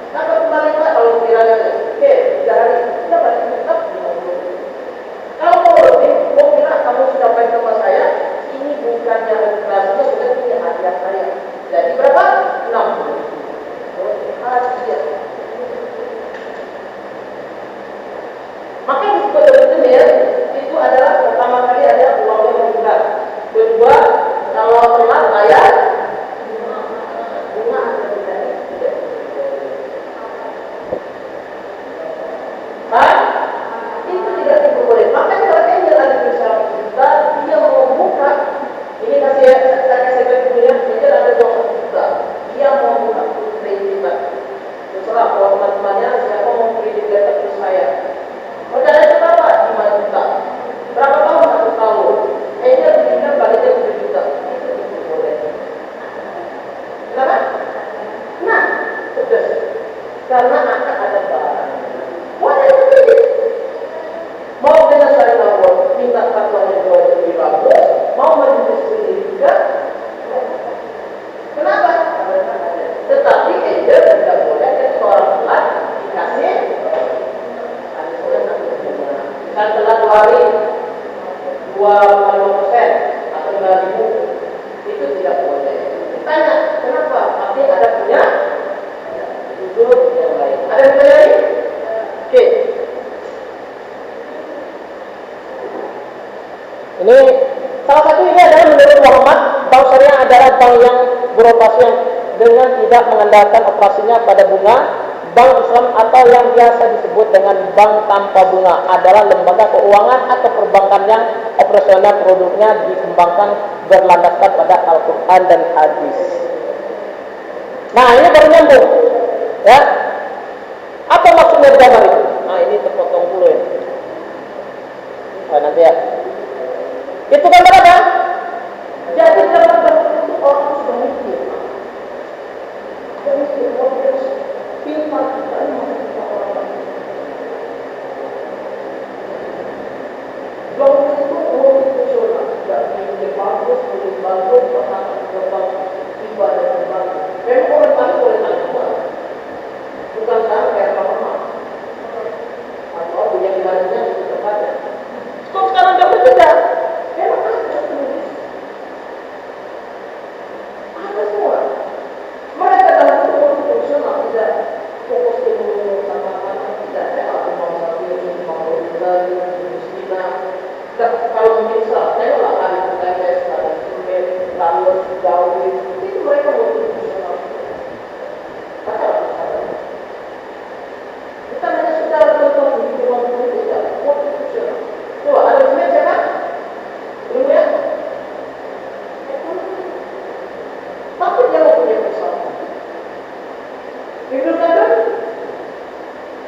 Kenapa kembali Pak kalau kiranya? Oke, 3 hari, tidak balik tetap 50 ribu. Kalau mau lebih, mau kira kamu sudah baik sama saya, ini bukannya registrasinya, sudah punya hadiah saya. Jadi berapa? 60 ribu. Hadiah. Maka disebut ya, itu adalah pertama kali ada uangnya meningkat. Kedua, kalau telat bayar bunga atau tidak. Itu tidak diperbolehkan. Maka kalau dia lagi bersama kita, dia mau buka. Ini kasih saya kasih punya, dia ada 20 juta. Dia mau buka kredit. Terserah kalau teman-temannya siapa mau kredit ke saya. Modalnya berapa? 5 juta. Berapa tahun? 1 tahun. Dia berikan baliknya 7 juta. Itu boleh. Kenapa? Nah, pedas. Karena akan ada barang. Boleh itu. Mau dengan saya lapor, minta fatwanya jauh lebih bagus. Mau majelis sendiri juga. Kenapa? Karena ada. Tetapi agent tidak boleh ketika orang telat dikasih. Kan telat 2 hari 2,5% atau 5.000, itu tidak boleh. Tanya, kenapa? Tapi ada punya jujur yang lain. Ada yang punya lagi? Oke. Ini salah satu ini adalah menurut Muhammad, bank syariah adalah bank yang beroperasi dengan tidak mengandalkan operasinya pada bunga. Bank Islam atau yang biasa disebut dengan bank tanpa bunga adalah lembaga keuangan atau perbankan yang operasional produknya dikembangkan berlandaskan pada Al-Quran dan Hadis. Nah, ini baru nyambung, ya. Apa maksudnya gambar itu? Nah, ini terpotong dulu ya. Nanti ya. Itu gambar apa? Jadi gambar itu orang sudah mikir. Pintar dan maksudnya orang lain. Bangun itu profesional, tidak boleh bagus, berbang, ibadah dan bagus. Memang orang lain boleh tanya, bukan sekarang kayak mama, atau punya ibadahnya di tempatnya. Kok sekarang tidak berbeda? Memang ada tulis, ada semua. Mereka dalam profesional tidak fokus ke sama tidak ada mau sambil mau lagi kalau misal saya lah ada PTS, ada instrumen, lalu jauh itu mereka mau profesional. Kita hanya secara contoh di ruang itu tidak profesional. Coba ada instrumen siapa? Belum ya? Tapi dia mau punya pesawat. Hidup kan?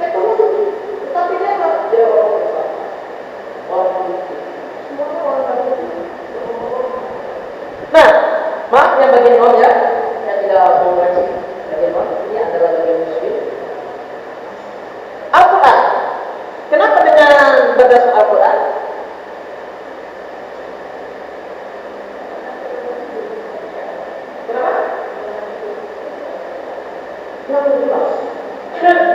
Teknologi. Tetapi dia orang pesawat. Orang politik. Semuanya orang politik. Nah, maaf yang bagian non ya. Saya tidak mau mengaji bagian non. Ini adalah bagian muslim. Al-Quran. Kenapa dengan berdasar Al-Quran? Kenapa? yang jelas. Karena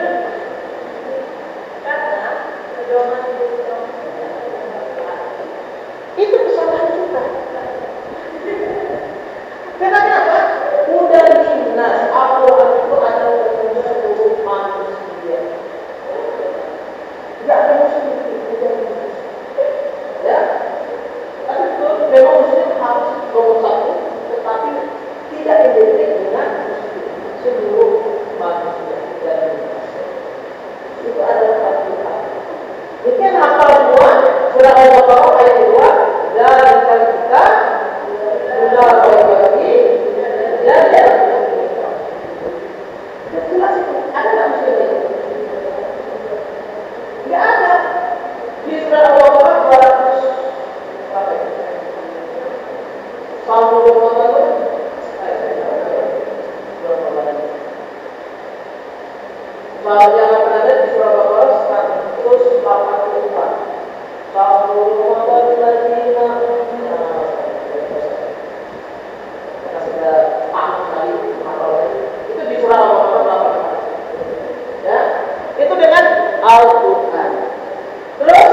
pedoman itu kesalahan kita. Karena kenapa? Udah dinas Allah itu ada untuk seluruh manusia. Tidak ada muslim ya. Tapi itu memang muslim harus nomor satu, tetapi tidak identik dengan seluruh manusia dan manusia. Itu adalah satu hal. Mungkin hafal semua surah Al-Baqarah ayat 2 dan kita sudah bagi dan jelas itu ada nggak muslim itu? Nggak ada. Di surah Al-Baqarah 200 apa ya? Yang ada di surah Al-Baqarah 184. Itu di surah Al-Baqarah 8. Ya, itu dengan Al-Quran. Terus,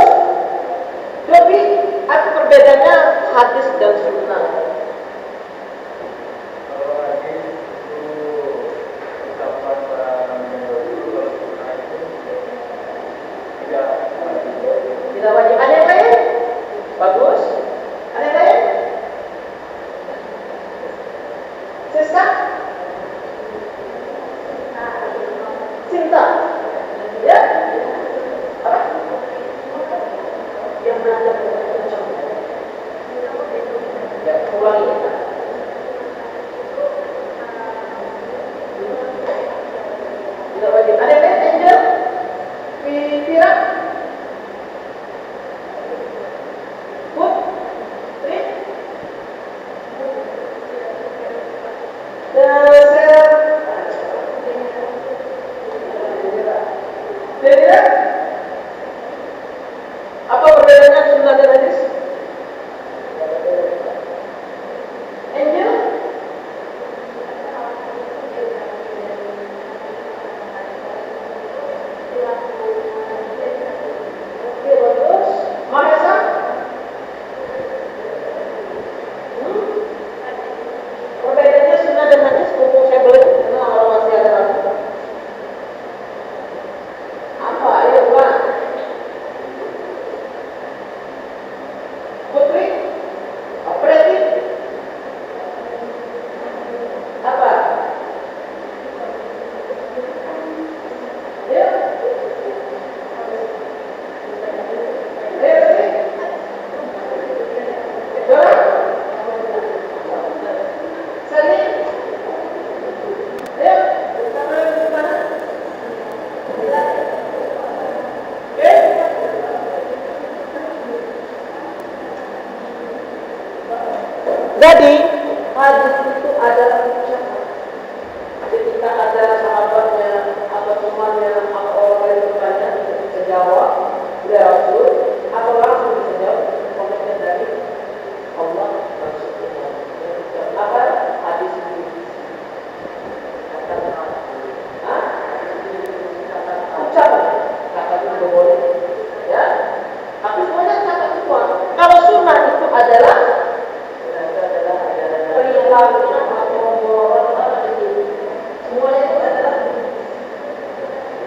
jadi apa perbedaannya hadis dan sunnah? Tidak wajib. Ada yang lain? Bagus. Ada yang lain? Siska? Cinta? Ya? Apa? Yang belajar ya, ulangi. Tidak wajib. Ada yang lain? Angel? Fira? Apa perbedaannya sunnah dan hadis? Angel? Oke, bagus. Mahesa? Perbedaannya sunnah dan hadis, mumpung saya boleh, karena kalau masih ada ragu. Apa? Ayo, Pak. Putri? Apa lagi? Apa? Ya? Ayo, lagi. Dora? Sani? Ayo, sama di mana? Jadi hadis itu adalah ucapan. Ketika ada sahabatnya atau temannya atau orang yang bertanya, bisa jawab, ya Rasul, atau langsung bisa jawab, komentar dari Allah Rasulullah. Apa hadis ini? Ucapan, kata itu boleh, ya. Tapi semuanya catat semua. Kalau sunnah itu adalah perilaku semuanya itu adalah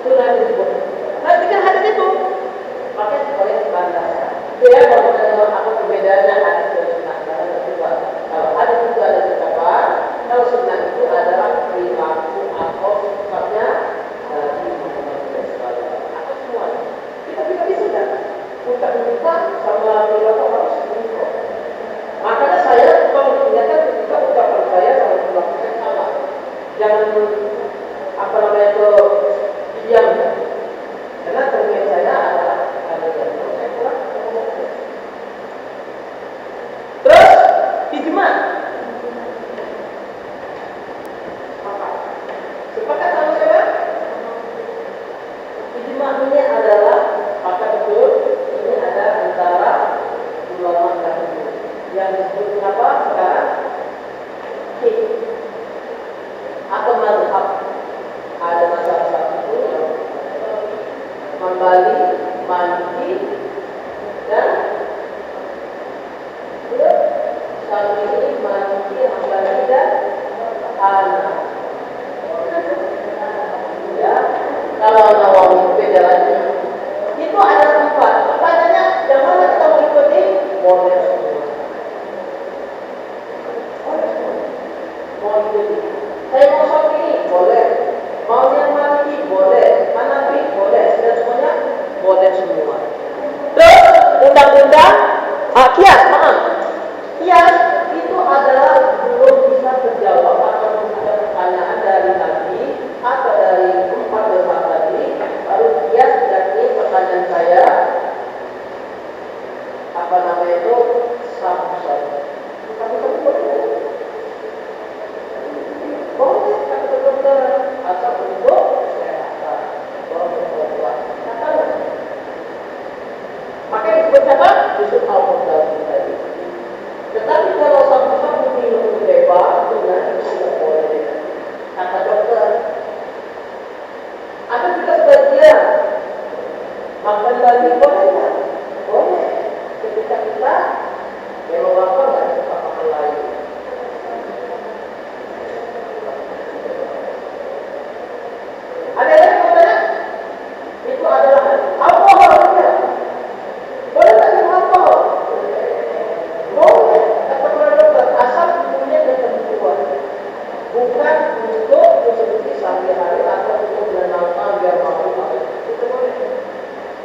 sunnah disebut. Nanti kan hadis itu pakai sebagai landasan. Itu ya kalau ada apa perbedaannya hadis dan sunnah. Kalau hadis itu ada ucapan, kalau sunnah itu adalah perilaku atau sifatnya Nabi Muhammad SAW. Atau semuanya. Kita bisa ucap-ucap sama perilaku harus diukur. Makanya saya kalau mengingatkan ketika ucapan saya sama perilaku saya salah. Jangan apa namanya itu diam. Karena terlihat saya adalah ada yang saya kurang. Terus ijma. Sepakat sama saya? Ijma ini adalah maka betul ini ada antara ulama dahulu yang disebut apa sekarang atau mazhab kami ini manusia hamba dan anak. Ya, kalau Nawawi beda lagi. Itu ada tempat. Tempatnya yang mana kita mau ikuti? Boleh semua. Mau ikuti. Saya mau Syafi'i, boleh. Mau yang Maliki, boleh. Hanafi, boleh. Dan semuanya boleh semua. Terus undang-undang kias, kias itu adalah belum bisa terjawab atau ada pertanyaan dari Nabi atau dari 4 besar tadi. Baru kias jadi pertanyaan saya apa namanya itu sabu-sabu. Sabu-sabu boleh kata dokter asal untuk kesehatan. Boleh. Makanya disebut apa? Disebut al-Qur'an tadi. Tetapi kalau sabu-sabu minum bebas, itu tidak boleh. Kata dokter. Ada juga sebagian makan lagi boleh tak? Boleh. Ketika kita memang lapar nggak suka makan lain. Ada yang katanya itu adalah alkohol ya. Boleh tak minum alkohol? Boleh. Kata dokter asal punya ketentuan. Bukan untuk konsumsi sehari-hari atau untuk menenangkan biar mampu makan. Itu boleh.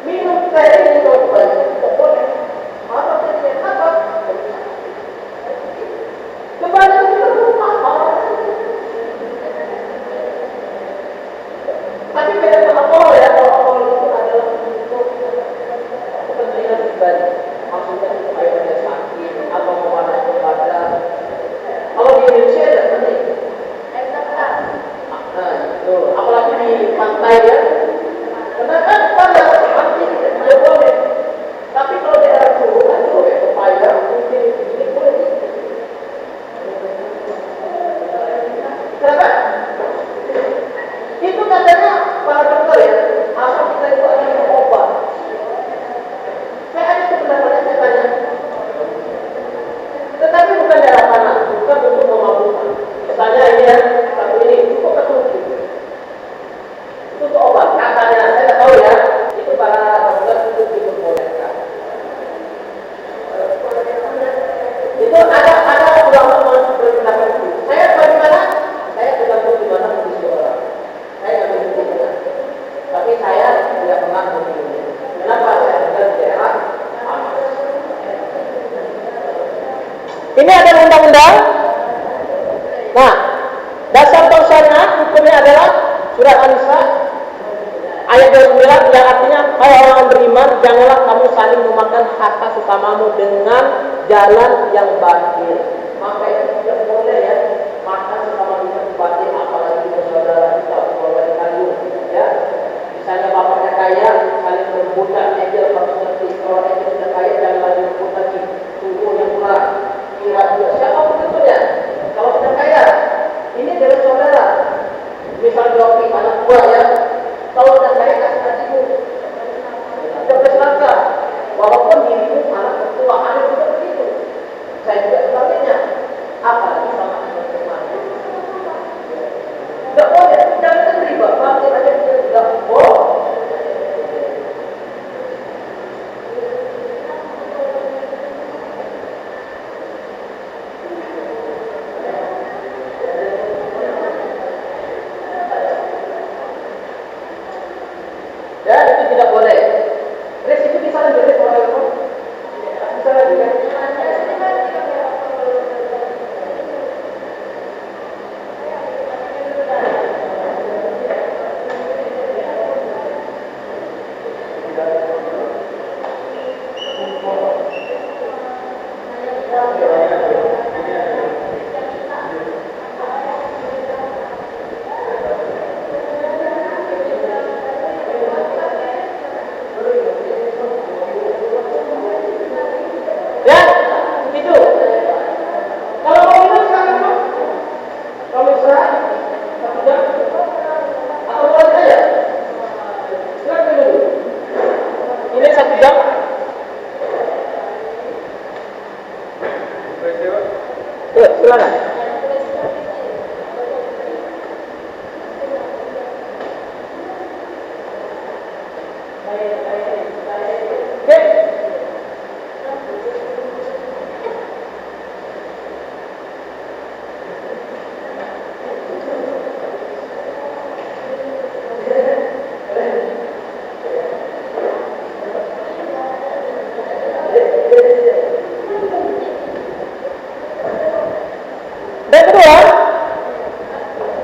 Minum teh itu boleh. Apa tehnya apa? Kebanyakan kita lupa. Tapi beda dengan alkohol ya. Kalau alkohol itu adalah untuk kepentingan pribadi. Maksudnya supaya dia sakit atau mewarnai badan. Kalau di Indonesia ada penting. Nah itu, apalagi di pantai ya. Karena kan pada mati tidak boleh. Tapi kalau di daerah curug kan boleh. Supaya mungkin ini boleh. Kenapa? Itu katanya para dokter ya, asal kita itu ada minum obat. Saya ada sebenarnya saya tanya. Tetapi bukan darah panas, bukan untuk memabukkan. Misalnya ini ya, satu ini cukup ketutup. Itu untuk obat. Katanya saya tidak tahu ya. Itu para dokter itu diperbolehkan. Itu ada ulama berpendapat itu. Saya bagaimana? Saya tergantung di mana kondisi orang. Saya nggak menentukan. Tapi saya tidak pernah memilih. Kenapa? Saya tinggal di daerah aman. Ini ada undang-undang. Nah, dasar syariat hukumnya adalah surat An-Nisa ayat 29 yang artinya hai orang beriman, janganlah kamu saling memakan harta sesamamu dengan jalan yang batil. Maka itu tidak boleh ya makan sesama kita batil, apalagi bersaudara kita keluarga kandung ya. Misalnya bapaknya kaya saling merebutan ejel harus ngerti. Kalau ejel sudah kaya jangan lagi merebut lagi. Tunggu yang murah. Kira juga siapa penentunya? Kalau sudah kaya ini dari saudara. Misal joki anak buah ya. Kalau sudah kaya kasih hatimu. Tidak berselaka. Walaupun dirimu anak ketua ada juga begitu. Saya juga sebagainya. Apalagi sama anak teman. Tidak boleh. Jangan terlibat. Bapak aja tidak boleh. Ya, itu tidak boleh. Resiko di sana boleh orang di sana juga. Yuk, silakan. Oke. Dan kedua,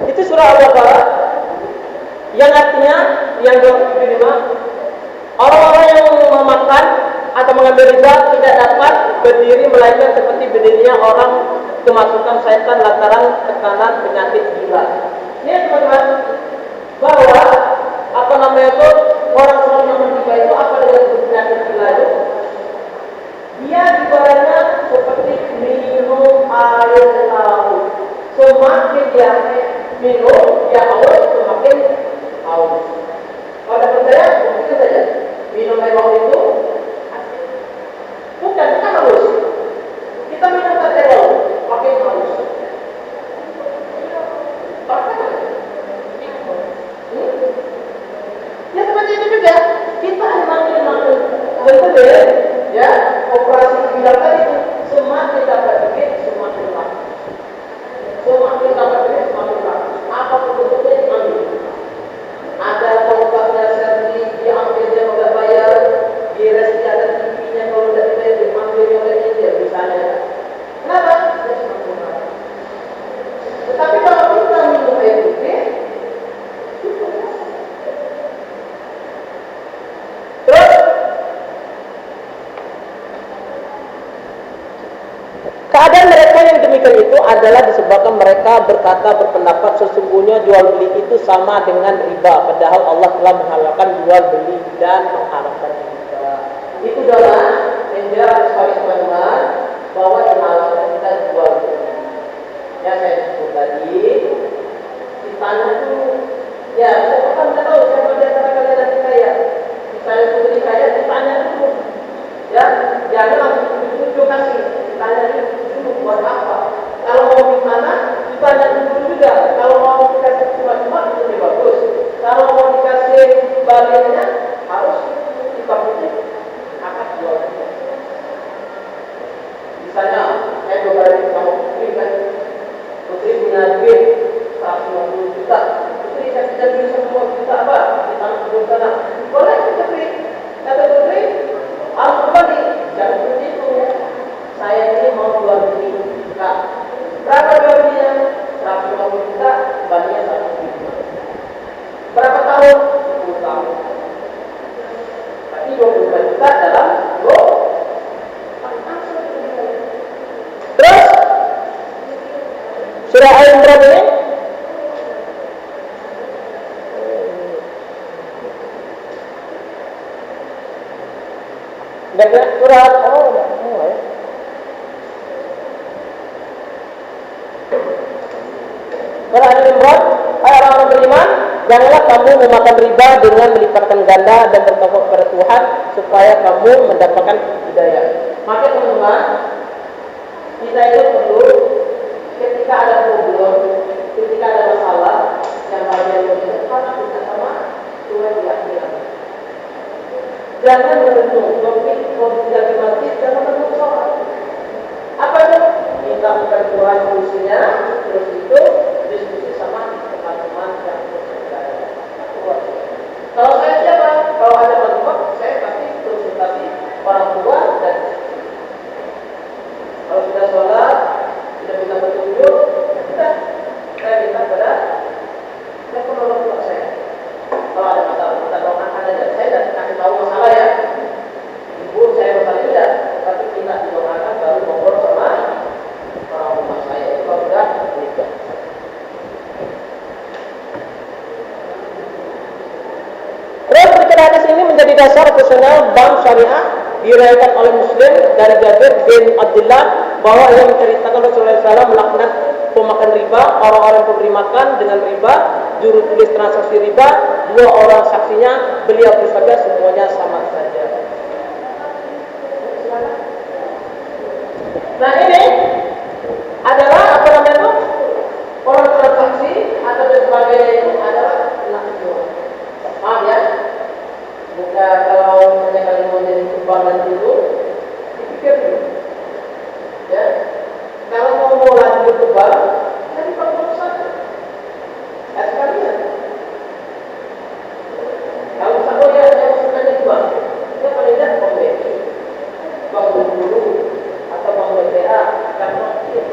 itu surah Al-Baqarah yang artinya yang 25, orang-orang yang memakan atau mengambil riba tidak dapat berdiri melainkan seperti berdirinya orang kemasukan setan lantaran tekanan penyakit gila. Ini teman-teman, bahwa apa namanya itu orang yang riba itu apa dengan penyakit gila itu? Dia ibaratnya seperti minum air laut. Semakin dia minum, dia haus, semakin haus. Kalau dapat saya, mungkin saja minum air laut itu bukan haus. Kita minum air laut, makin haus. Ya seperti itu juga. Kita makin betul ya, operasi bilang tadi itu semakin dapat duit semakin laku, semakin dapat duit semakin laku. Apa bentuknya diambil? Ada tongkatnya servis diambil dia nggak bayar, di resti ada TV-nya kalau tidak dibayar diambilnya oleh dia misalnya. Kenapa? Dia semakin laku. Tetapi kalau kita minum air putih, terus keadaan mereka yang demikian itu adalah disebabkan mereka berpendapat sesungguhnya jual beli itu sama dengan riba, padahal Allah telah menghalalkan jual beli dan mengharamkan riba. Itu adalah menjelaskan sekali teman-teman bahwa dihalalkan kita jual beli. Ya saya sebut tadi, ditanya itu, ya saya kan tidak tahu siapa di antara kalian nanti kaya. Misalnya putri kaya, ditanya dulu, ya jangan langsung tunjuk kasih, ditanya dulu buat apa. Kalau mau di mana, ditanya dulu juga. Kalau mau dikasih cuma-cuma itu lebih bagus. Kalau mau dikasih baliknya harus dipakai akad jual. Misalnya, saya coba sama putri kan, putri punya duit 150 juta. Putri saya tidak beli 150 juta apa? Di tanah kebun tanah. Boleh kita beli. Kata putri, harus kembali. Jangan seperti itu. Saya ini mau jual beli. Nah, berapa jual belinya? 150 juta, kembalinya 1 juta. Berapa tahun? 10 tahun. Tapi 25 juta dalam 2. Terus surah Al-Imran ini dan surat Surah Al-Imran ayat orang beriman, janganlah kamu memakan riba dengan melipatkan ganda dan bertakwa kepada Tuhan supaya kamu mendapatkan hidayah. Maka teman-teman, kita itu perlu ketika ada problem, ketika ada masalah yang bagian kita harus kita sama Tuhan di akhirat. Jangan merenung, kalau tidak mati, jangan merenung sholat. Apa itu? Minta bukan Tuhan solusinya, terus itu diskusi sama teman-teman yang berpercaya. Kalau saya siapa? Kalau ada masalah, saya pasti konsultasi orang tua dan kalau sudah sholat, sudah minta petunjuk, sudah saya minta pada saya penolong tua saya. Kalau ada masalah, kita doakan aja. Saya tidak kasih tahu masalah ya. Ibu saya masalah tidak, tapi kita didoakan baru ngobrol sama orang rumah saya. Itu kalau sudah menikah. Terus berikut hadis ini menjadi dasar operasional bank syariah diriwayatkan oleh Muslim dari Jabir bin Abdullah bahwa ia menceritakan Rasulullah SAW melaknat pemakan riba, orang-orang yang memberi makan dengan riba, juru tulis transaksi riba, 2 orang saksinya, beliau bersabda semuanya sama saja. Nah ini adalah ke bank, jadi bank satu. Sekalian. Kalau misalnya dia masukkannya di bank, dia paling tidak bank BRI, bank Bengkulu, atau bank BCA, dan bank kecil.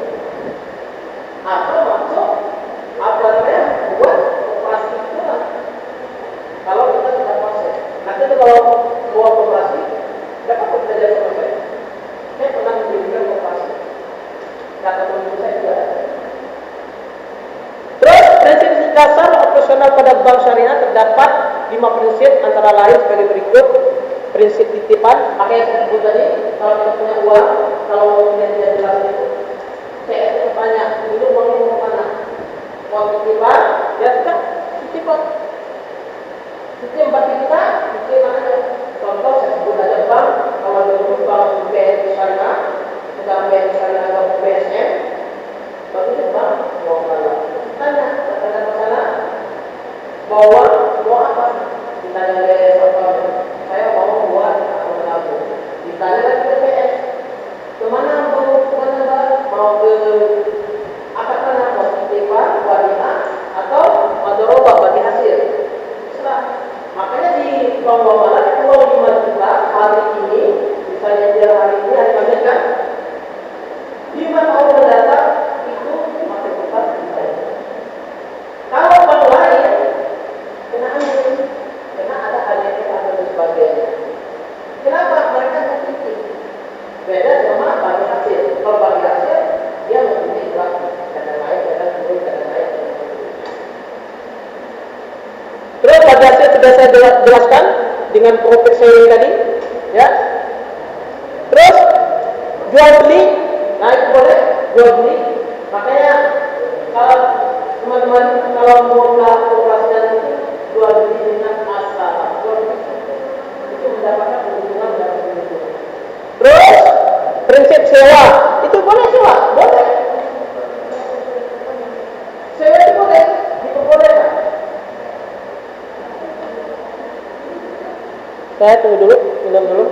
Atau masuk apa namanya buat operasi itu lah. Kalau kita tidak proses, nanti kalau buat operasi, dapat bekerja sama saya. Saya pernah mendirikan operasi. Kata teman saya juga. Terus prinsip dasar operasional pada bank syariah terdapat 5 prinsip antara lain sebagai berikut. Prinsip titipan, makanya saya sebut tadi, kalau kita punya uang, kalau uangnya tidak jelas itu, saya tanya, ini uangnya mau mana? Uang titipan, ya sudah, titipan. Titip bagi kita, titip mana? Contoh saya sebut aja bank, kalau dulu bank BNI syariah, bukan BNI syariah atau BSM, bagus bank, mau mana? Tanya, ada masalah, bawa apa? Ditanya oleh contohnya, saya mau buat akun. Ditanya lagi ke PS, kemana mau ke apa tanah positifah, wadiah atau madorobah bagi hasil. Setelah makanya di bank Muamalah kalau 5 juta hari ini, misalnya dia hari ini hari Kamis kan, 5 tahun mendatang itu masih tetap dibayar. Kalau bank lain kena ambil, kena ada ADP atau sebagainya. Kenapa? Mereka tertitip. Beda sama bagi hasil. Kalau bagi hasil dia mempunyai waktu, kadang naik, kadang turun, kadang naik. Terus bagi hasil sudah saya jelaskan dengan profit sharing tadi, ya. Terus jual beli, nah itu boleh jual beli. Makanya kalau teman-teman kalau mau operasikan itu jual beli dengan masalah, jual beli itu mendapatkan keuntungan dan keuntungan. Terus prinsip sewa itu boleh sewa, boleh. Sewa itu boleh, diperbolehkan. Saya tunggu dulu, minum dulu.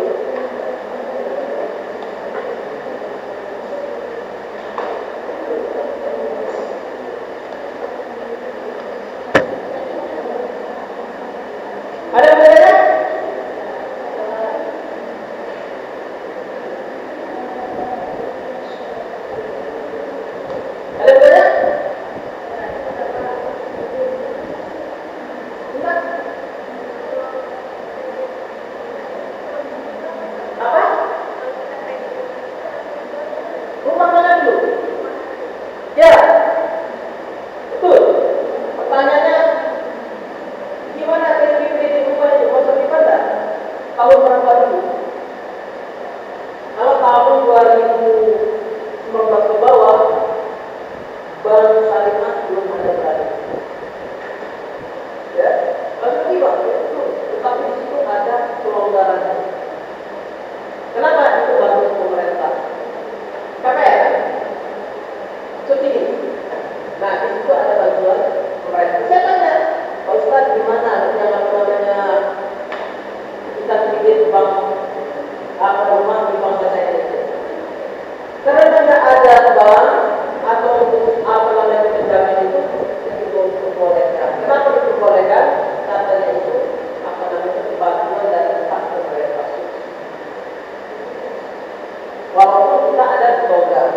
Ada bedanya? Ada bedanya? Enggak. Apa? Rumah mana dulu? Ya. Betul. Pertanyaannya gimana kredit rumah itu? Masuk di mana? Tahun berapa dulu? Kalau tahun 2019 ke bawah, bank syariah belum ada berada. Ya, masuk di bawah itu, tetapi di situ ada kelonggaran. Kenapa itu bagus pemerintah? KPR, subsidi. Nah, di situ ada bantuan pemerintah. Saya tanya, Pak Ustaz, gimana yang namanya kita kredit bank apa rumah di bank saya ini? Karena tidak ada bank atau apa namanya penjamin itu diperbolehkan. Kenapa diperbolehkan? Katanya itu apa namanya bantuan dari pihak pemerintah. Walaupun kita ada program,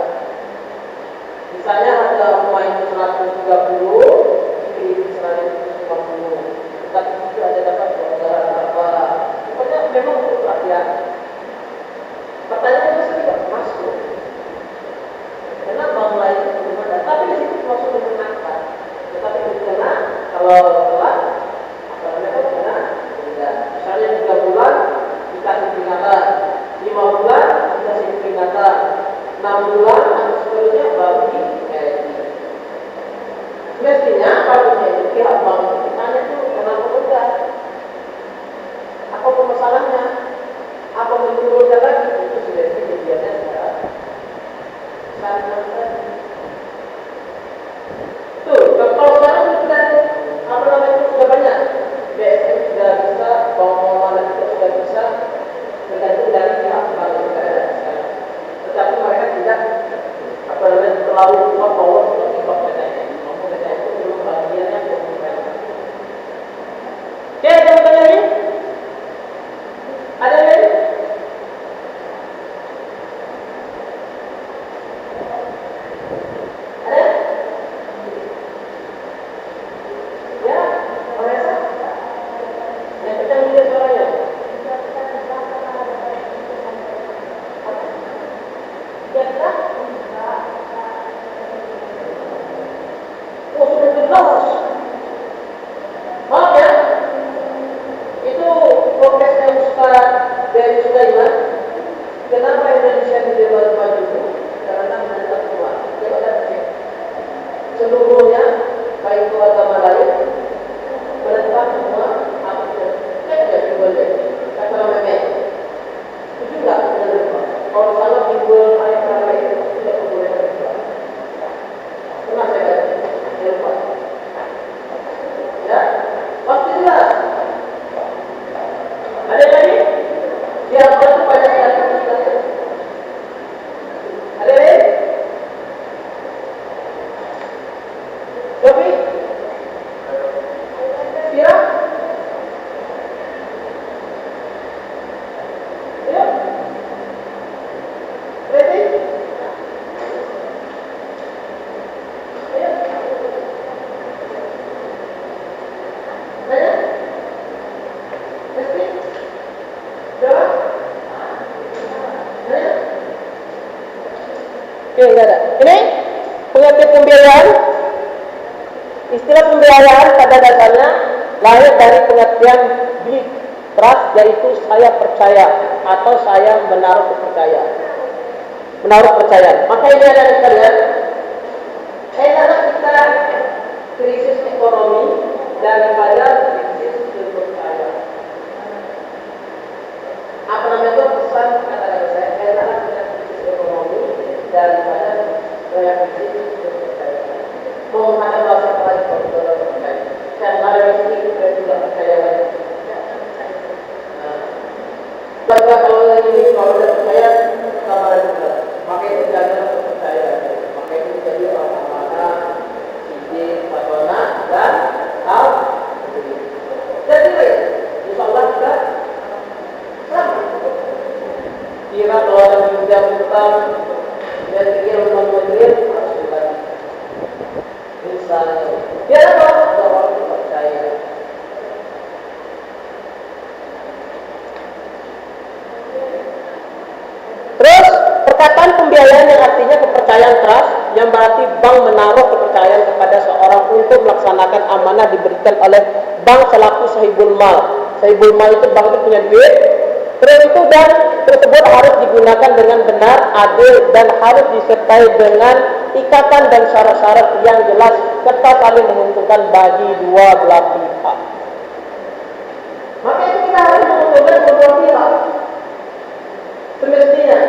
misalnya harga rumah itu 130, dikredit 150, tetapi itu ada dapat program apa? Pokoknya memang untuk rakyat. Pertanyaannya masih tidak masuk. Karena bank lain itu belum ada, tapi di situ masuk dengan angka. Tetapi karena kalau telat, apa namanya kena denda. Misalnya 3 bulan dikasih peringatan, 5 bulan dikasih peringatan, 6 bulan atau seterusnya baru di mestinya kalau itu pihak bank itu ditanya tuh kenapa enggak? Apa masalahnya? Apa menurunkan lagi? Itu sudah kejadiannya sekarang. Tuh, kalau sekarang sudah apa namanya terlalu power seperti Pak PTN. Ngomong PTN itu belum bagiannya kemudian. Oke, ada yang lagi? Ada lagi? Ada? Ya, Vanessa? Yang kencang dia suaranya. Ya, kita? Oh, sudah jelas. Maaf ya, itu protesnya Ustaz dari Sulaiman. Kenapa Indonesia tidak baru maju? Karena mereka kuat. Coba kita cek. Seluruhnya, baik itu agama lain, menentang semua apa itu. Cek ya, coba lihat. Kata namanya. Itu juga tidak lupa. Kalau salah timbul ayat-ayat itu tidak boleh terlupa. Pernah saya kata, tidak lupa. Ya, pasti jelas. Ada lagi? Dia itu banyak sekali. Ada lagi? Kopi? Sirap? Ya? Ready? Ya? Nanya? Ready? Jawab? Nanya? Oke, enggak ada. Ini pengertian pembiayaan. Istilah pembiayaan pada dasarnya lahir dari pengertian belief, trust, yaitu saya percaya atau saya menaruh kepercayaan. Menaruh kepercayaan. Maka ini ada sekalian. Karena kita krisis ekonomi daripada krisis kepercayaan. Apa namanya itu pesan kata-kata saya? Karena kita krisis ekonomi daripada krisis kepercayaan. Mau ada bahasa apa lagi kalau kita percaya? Dan ada mesti kita juga percaya lagi. Baca kalau ini kalau tidak percaya sama juga. Maka itu jaga kepercayaan. Maka itu jadi orang mana ide patona dan hal. Jadi insya Allah kita sama. Kira kalau ada pinjam utang dan kira utang mendir harus dibagi. Misalnya, dia apa? Orang percaya. Terus perkataan pembiayaan yang artinya kepercayaan trust, yang berarti bank menaruh kepercayaan kepada seorang untuk melaksanakan amanah diberikan oleh bank selaku sahibul mal. Sahibul mal itu bank itu punya duit. Terus itu dan tersebut harus digunakan dengan benar, adil dan harus disertai dengan ikatan dan syarat-syarat yang jelas serta saling menguntungkan bagi dua belah pihak. Maka itu kita harus menguntungkan kedua pihak. Semestinya,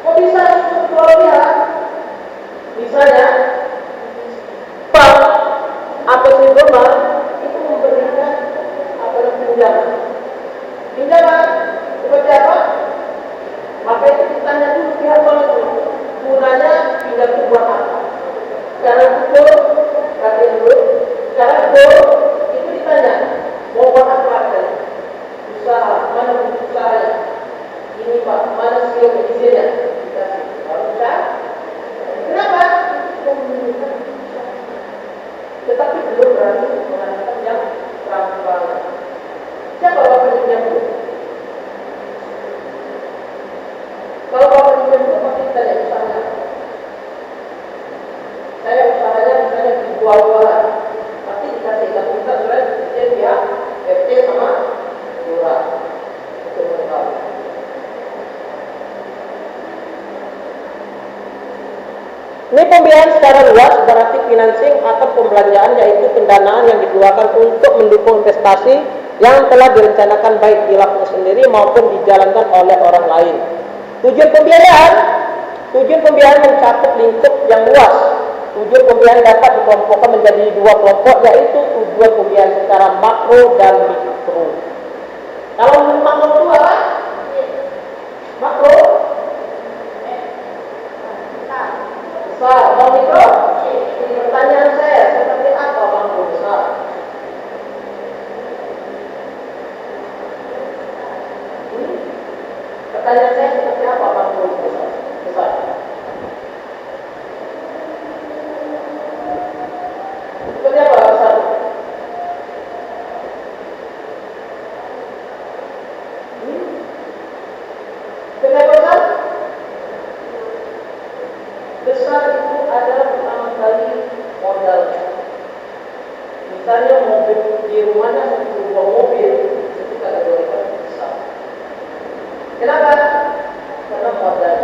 kok bisa kedua pihak? Misalnya, bank atau sahibul itu memberikan apa pinjaman. Pinjaman seperti apa? Maka itu ditanya dulu pihak bank itu gunanya pinjam itu buat apa? Sekarang betul, perhatian dulu. Sekarang betul, itu ditanya mau buat apa katanya? Usaha, mana usahanya? Ini Pak, mana izinnya? Dikasih. Kalau bisa, kenapa? Tetapi belum berani mengatakan yang transparan. Siapa bapak pinjam itu? Kalau bapak pinjam itu pasti ditanya usahanya. Saya usahanya misalnya dijual-jualan, pasti dikasih. Tapi kita sudah dikasih pihak FT sama murah untuk mengetahui. Ini pembiayaan secara luas berarti financing atau pembelanjaan, yaitu pendanaan yang dikeluarkan untuk mendukung investasi yang telah direncanakan baik dilakukan sendiri maupun dijalankan oleh orang lain. Tujuan pembiayaan mencakup lingkup yang luas. Tujuan pembiayaan dapat dikelompokkan menjadi dua kelompok, yaitu tujuan pembiayaan secara makro dan mikro. Kalau makro itu apa? Makro Besar. Bang Mikro, pertanyaan saya seperti apa bangku besar? Pertanyaan saya seperti apa bangku besar? Besar. Seperti apa besar? Seperti apa besar? Besar itu adalah pertama kali modal. Misalnya mobil di rumahnya sebuah mobil itu kategorikan besar. Kenapa? Karena modal.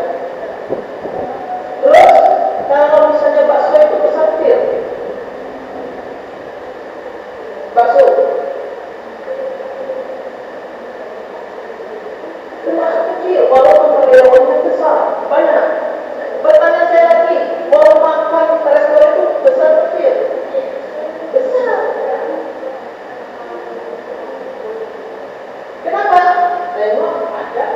Terus kalau misalnya bakso itu besar kecil, bakso besar kecil, walaupun karyawannya besar banyak. Bertanya saya lagi, warung makan restoran itu besar kecil? Besar. Kenapa? Memang ada.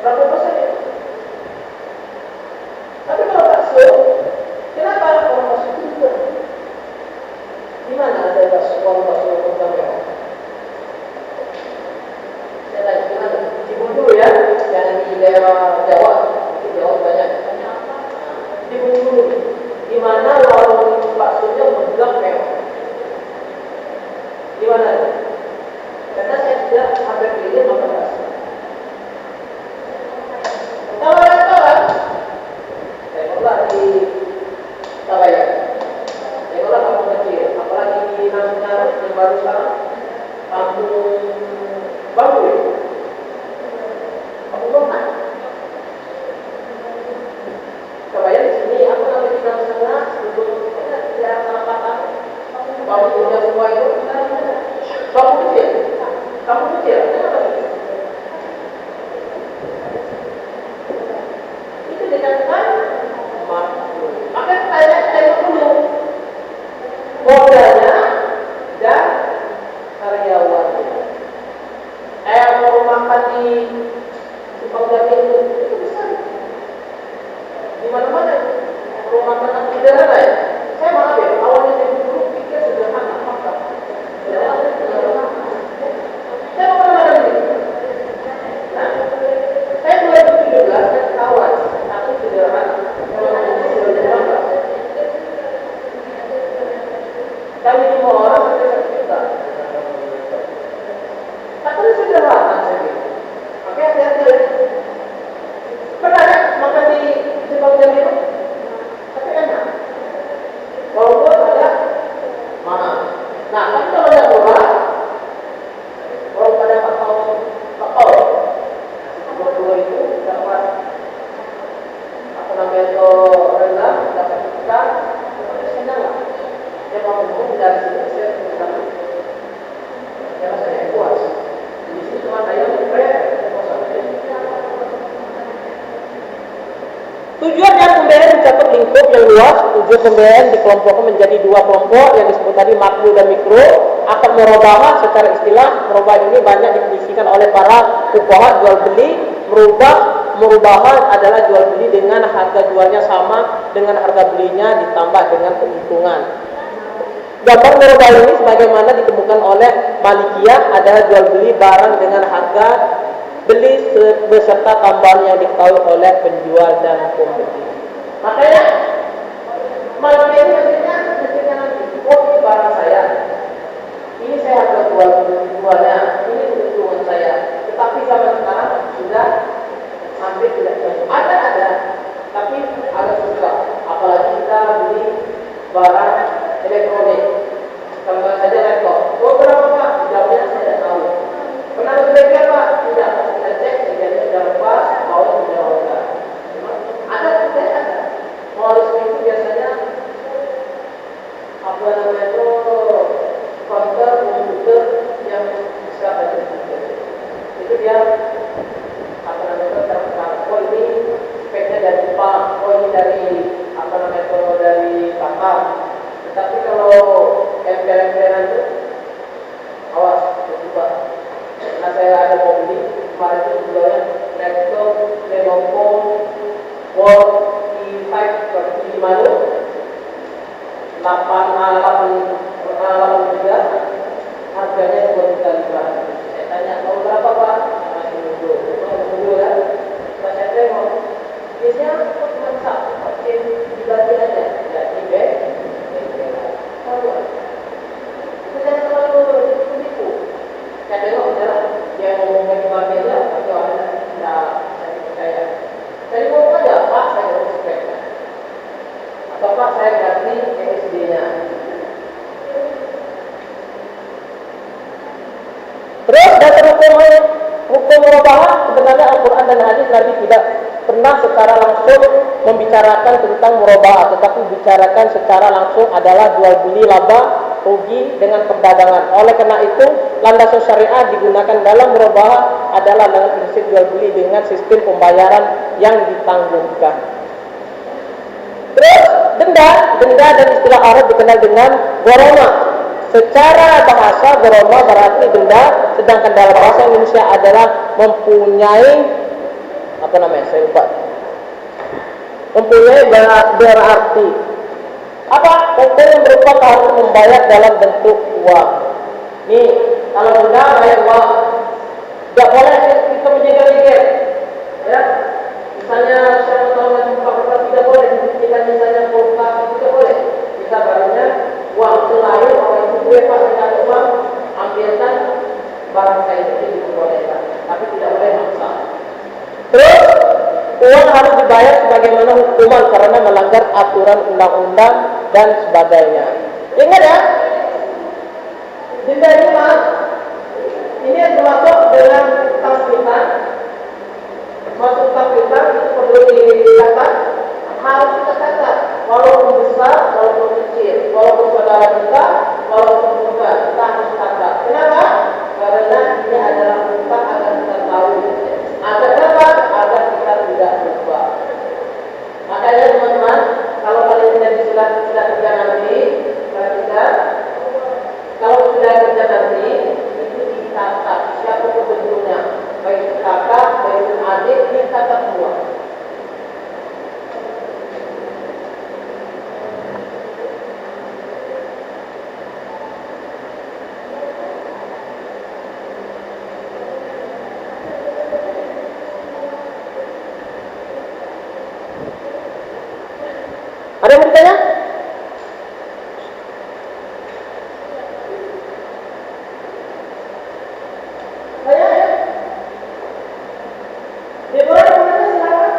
Berapa persen itu? Tapi kalau bakso, kenapa orang bakso itu juga? Di mana ada bakso, warung bakso yang saya tanya di mana? Cibubur dulu ya, jangan di daerah Jawa. Di Jawa banyak. Cibubur dulu. Di mana warung baksonya menjual mewah? Di mana? Karena saya tidak hampir keliling makan bakso. Kalau restoran, saya pernah di Surabaya. Saya pernah kampung kecil, apalagi di Nangka yang baru sekarang, kampung Bangui. Kampung Bangui. Surabaya di sini, apa namanya di tengah-tengah, sebelum di atas Patang, bangkunya semua itu, bangku kecil, kampung kecil, kenapa? Itu dikatakan makmur. Maka saya dulu modalnya dan karyawannya. Mau makan di Simpang Jami itu besar. Di mana-mana rumah makan sederhana ya. Saya maaf ya, awalnya saya dulu pikir sederhana, maka saya mau makan di sini. Nah, saya 2017 saya kawan satu sederhana. Kami semua orang satu juta. Tapi sederhana saja. Oke, hati-hati. Pernah ya makan di Simpang Jami itu? Tapi enak. Walaupun ada mahal. Nah, tapi kalau ada murah, kalau pada kakao, dua itu dapat apa namanya itu rendang, dapat ikan, dapat senang lah. Dia mau ngomong dari sini saya bisa, ya saya puas. Di sini cuma saya tujuan yang pembiayaan mencakup lingkup yang luas. Tujuan pembiayaan dikelompokkan menjadi dua kelompok yang disebut tadi makro dan mikro. Akan merubah secara istilah, merubah ini banyak didefinisikan oleh para fuqaha jual beli. Merubahan adalah jual beli dengan harga jualnya sama dengan harga belinya ditambah dengan keuntungan. Gambar merubah ini sebagaimana ditemukan oleh Malikiyah adalah jual beli barang dengan harga beli beserta tambahan yang diketahui oleh penjual dan pembeli. Makanya Malikiyah ini nantinya nanti, oh ini barang saya, ini saya harga jualnya, ini keuntungan saya. Tetapi zaman sekarang sudah hampir tidak cocok. Ada, tapi agak susah. Apalagi kita beli barang elektronik, contohnya saja laptop. Oh berapa Pak? Jawabnya saya tidak tahu. Pernah berikan Pak? Tidak. Kita cek, segala sudah lepas, mau sudah enggak. Ada. Modus itu biasanya apa namanya itu komputer yang bisa ada itu dia apa namanya itu terangkul ini 45 Manu 883 harganya 2 juta lebih. Saya tanya mau berapa Pak? Masih nunggu kan? Saya tengok biasanya aku cuma satu pakai dibagi aja ya tiga tahu itu jangan terlalu tipu. Saya tengok jalan dia ngomongnya dibagi aja atau ada tidak saya percaya. Saya mau aja Pak saya respect atau Pak saya ganti ESD-nya. Terus dasar hukum murabahah sebenarnya Al-Quran dan hadis Nabi tidak pernah secara langsung membicarakan tentang murabahah, tetapi bicarakan secara langsung adalah jual beli laba rugi dengan perdagangan. Oleh karena itu landasan syariah digunakan dalam murabahah adalah dengan prinsip jual beli dengan sistem pembayaran yang ditanggungkan. Terus denda dan istilah Arab dikenal dengan gharama. Secara bahasa gharama berarti denda, sedangkan dalam bahasa Indonesia adalah mempunyai saya lupa. Mempunyai berarti apa? Hukum yang berupa keharusan membayar dalam bentuk uang. Nih, kalau denda bayar uang, tidak boleh kita menjegal-jegal. Ya, misalnya siapa tahu yang buka tidak boleh, kita misalnya buka tidak boleh. Kita barunya uang selain orang itu bebas dengan uang ambilkan barang saya itu diperbolehkan, tapi tidak boleh maksa. Terus uang harus dibayar sebagaimana hukuman karena melanggar aturan undang-undang dan sebagainya. Ingat ya, denda ini termasuk dengan tasbihan. Masuk tasbihan itu perlu dicatat, harus kita catat, walaupun besar, walaupun kecil, walaupun saudara kita, walaupun bukan, kita harus catat. Kenapa? Karena ini adalah hutang agar kita tahu. Agar apa? Agar kita tidak lupa. Makanya teman-teman, kalau kalian tidak kerja nanti, perhatikan, kalau sudah kerja nanti, itu dicatat siapapun bentuknya, baik kakak, baik adik, dicatat semua. Ada yang bertanya? Saya ya? Dia boleh menanya silakan.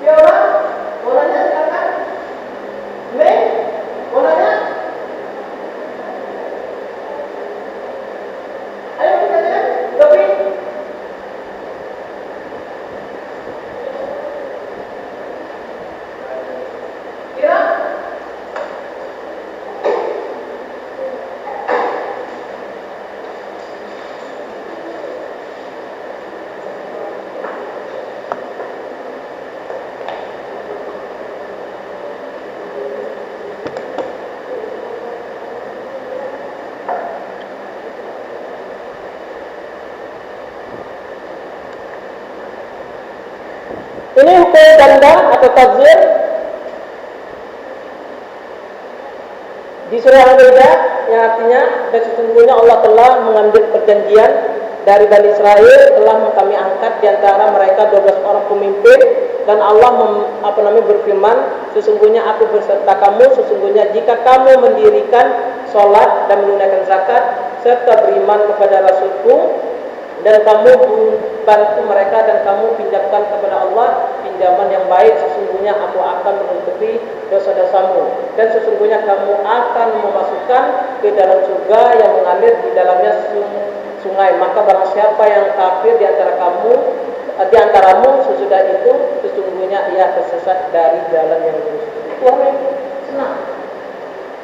Dia orang mau nanya silakan. Mei mau nanya? Ayo bertanya. Tapi kira ini hukum ganda atau tazir di surah Al-Maidah yang artinya dan sesungguhnya Allah telah mengambil perjanjian dari Bani Israel, telah kami angkat di antara mereka 12 orang pemimpin, dan Allah berfirman, sesungguhnya aku berserta kamu, sesungguhnya jika kamu mendirikan sholat dan menunaikan zakat serta beriman kepada Rasulku, dan kamu bantu mereka dan kamu pinjamkan kepada Allah pinjaman yang baik, sesungguhnya aku akan menutupi dosa-dosamu, dan sesungguhnya kamu akan memasukkan ke dalam surga yang mengalir di dalamnya sungai. Maka barang siapa yang kafir di antaramu sesudah itu, sesungguhnya ia tersesat dari jalan yang lurus. Itu yang senang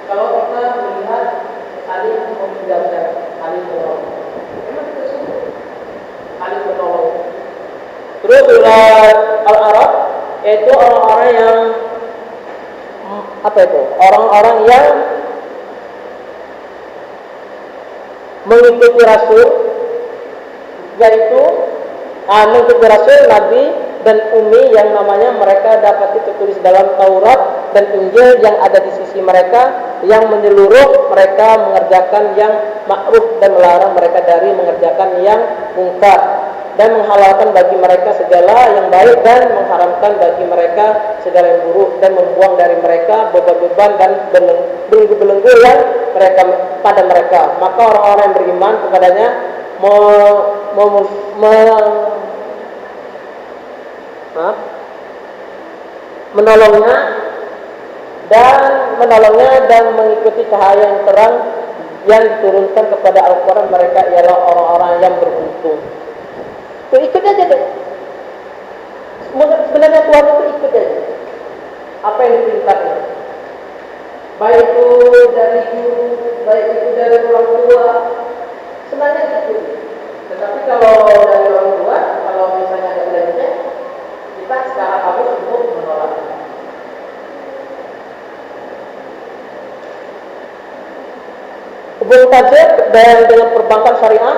kalau kita melihat saling meminjamkan, saling menolong. Memang kita suka saling menolong. Terus surat Al-Araf, yaitu orang-orang yang orang-orang yang mengikuti Rasul, yaitu mengikuti Rasul Nabi dan ummi yang namanya mereka dapat tertulis dalam Taurat dan Injil yang ada di sisi mereka, yang menyeluruh mereka mengerjakan yang ma'ruf dan melarang mereka dari mengerjakan yang mungkar, dan menghalalkan bagi mereka segala yang baik dan mengharamkan bagi mereka segala yang buruk, dan membuang dari mereka beban-beban dan belenggu-belenggu yang mereka pada mereka. Maka orang-orang yang beriman kepadanya menolongnya dan mengikuti cahaya yang terang yang diturunkan kepada Al-Quran, mereka ialah orang-orang yang beruntung. Tuh, ikut aja deh. Sebenarnya Tuhan itu ikut aja apa yang diperintahkan, baik itu dari guru, baik itu dari orang tua, sebenarnya ikut. Tetapi kalau dari orang tua, kalau misalnya ada belajar, kita sekarang harus untuk menolak. Hubungan tajir dan dengan perbankan syariah.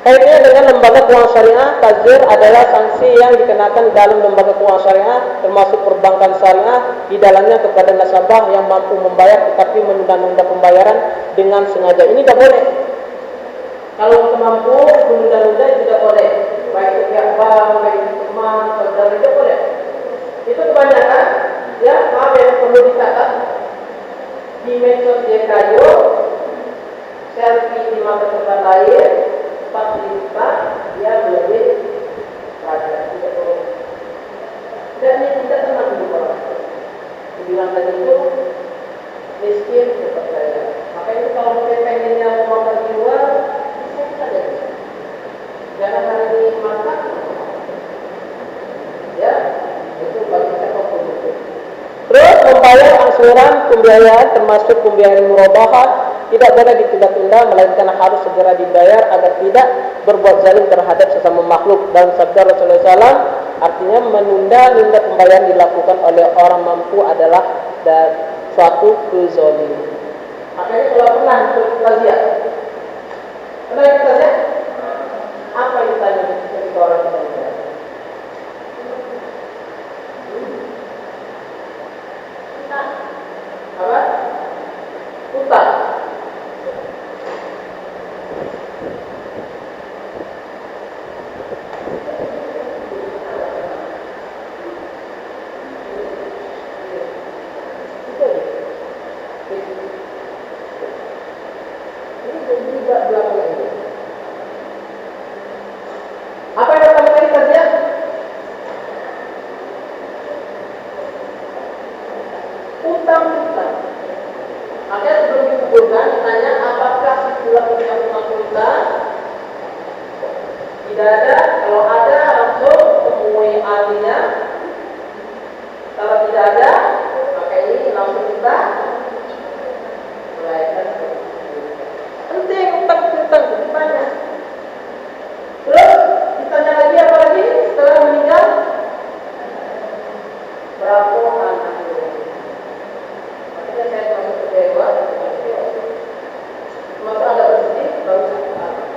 Kaitannya dengan lembaga keuangan syariah, tajir adalah sanksi yang dikenakan dalam lembaga keuangan syariah, termasuk perbankan syariah, di dalamnya kepada nasabah yang mampu membayar tetapi menunda-nunda pembayaran dengan sengaja. Ini tidak boleh. Kalau kita mampu menunda-nunda itu tidak boleh. Baik itu pihak bank, baik itu teman, saudara, tidak boleh. Itu kebanyakan, ya, maaf yang perlu dicatat. Di medsos dia kayu, selfie di mata tempat lain, pas lipat dia lebih raja, tidak boleh. Dan ini tidak tenang hidup orang. Dibilang tadi itu miskin cepat kaya. Maka itu kalau kita pengennya mau makan di luar, bisa saja. Jangan hari ini makan, ya, itu bagi siapapun itu. Terus membayar angsuran pembiayaan termasuk pembiayaan murabahah tidak boleh ditunda-tunda, melainkan harus segera dibayar agar tidak berbuat zalim terhadap sesama makhluk. Dan sabda Rasulullah SAW, artinya menunda-nunda pembayaran dilakukan oleh orang mampu adalah suatu kezaliman. Makanya kalau pernah kita lihat, apa yang ditanya ketika orang kita lihat? Apa? Utang. Apa yang pertama kali kerja? Utang. Makanya sebelum dikuburkan ditanya apakah si tulang punya utang utang? Tidak ada. Kalau ada langsung temui ahlinya. Kalau tidak ada, maka ini langsung kita mulaikan. Penting utang banyak. Terus ditanya lagi apa lagi setelah meninggal? Berapa anak? Makanya saya masuk ke dewa, masa ada bersedih baru satu anak.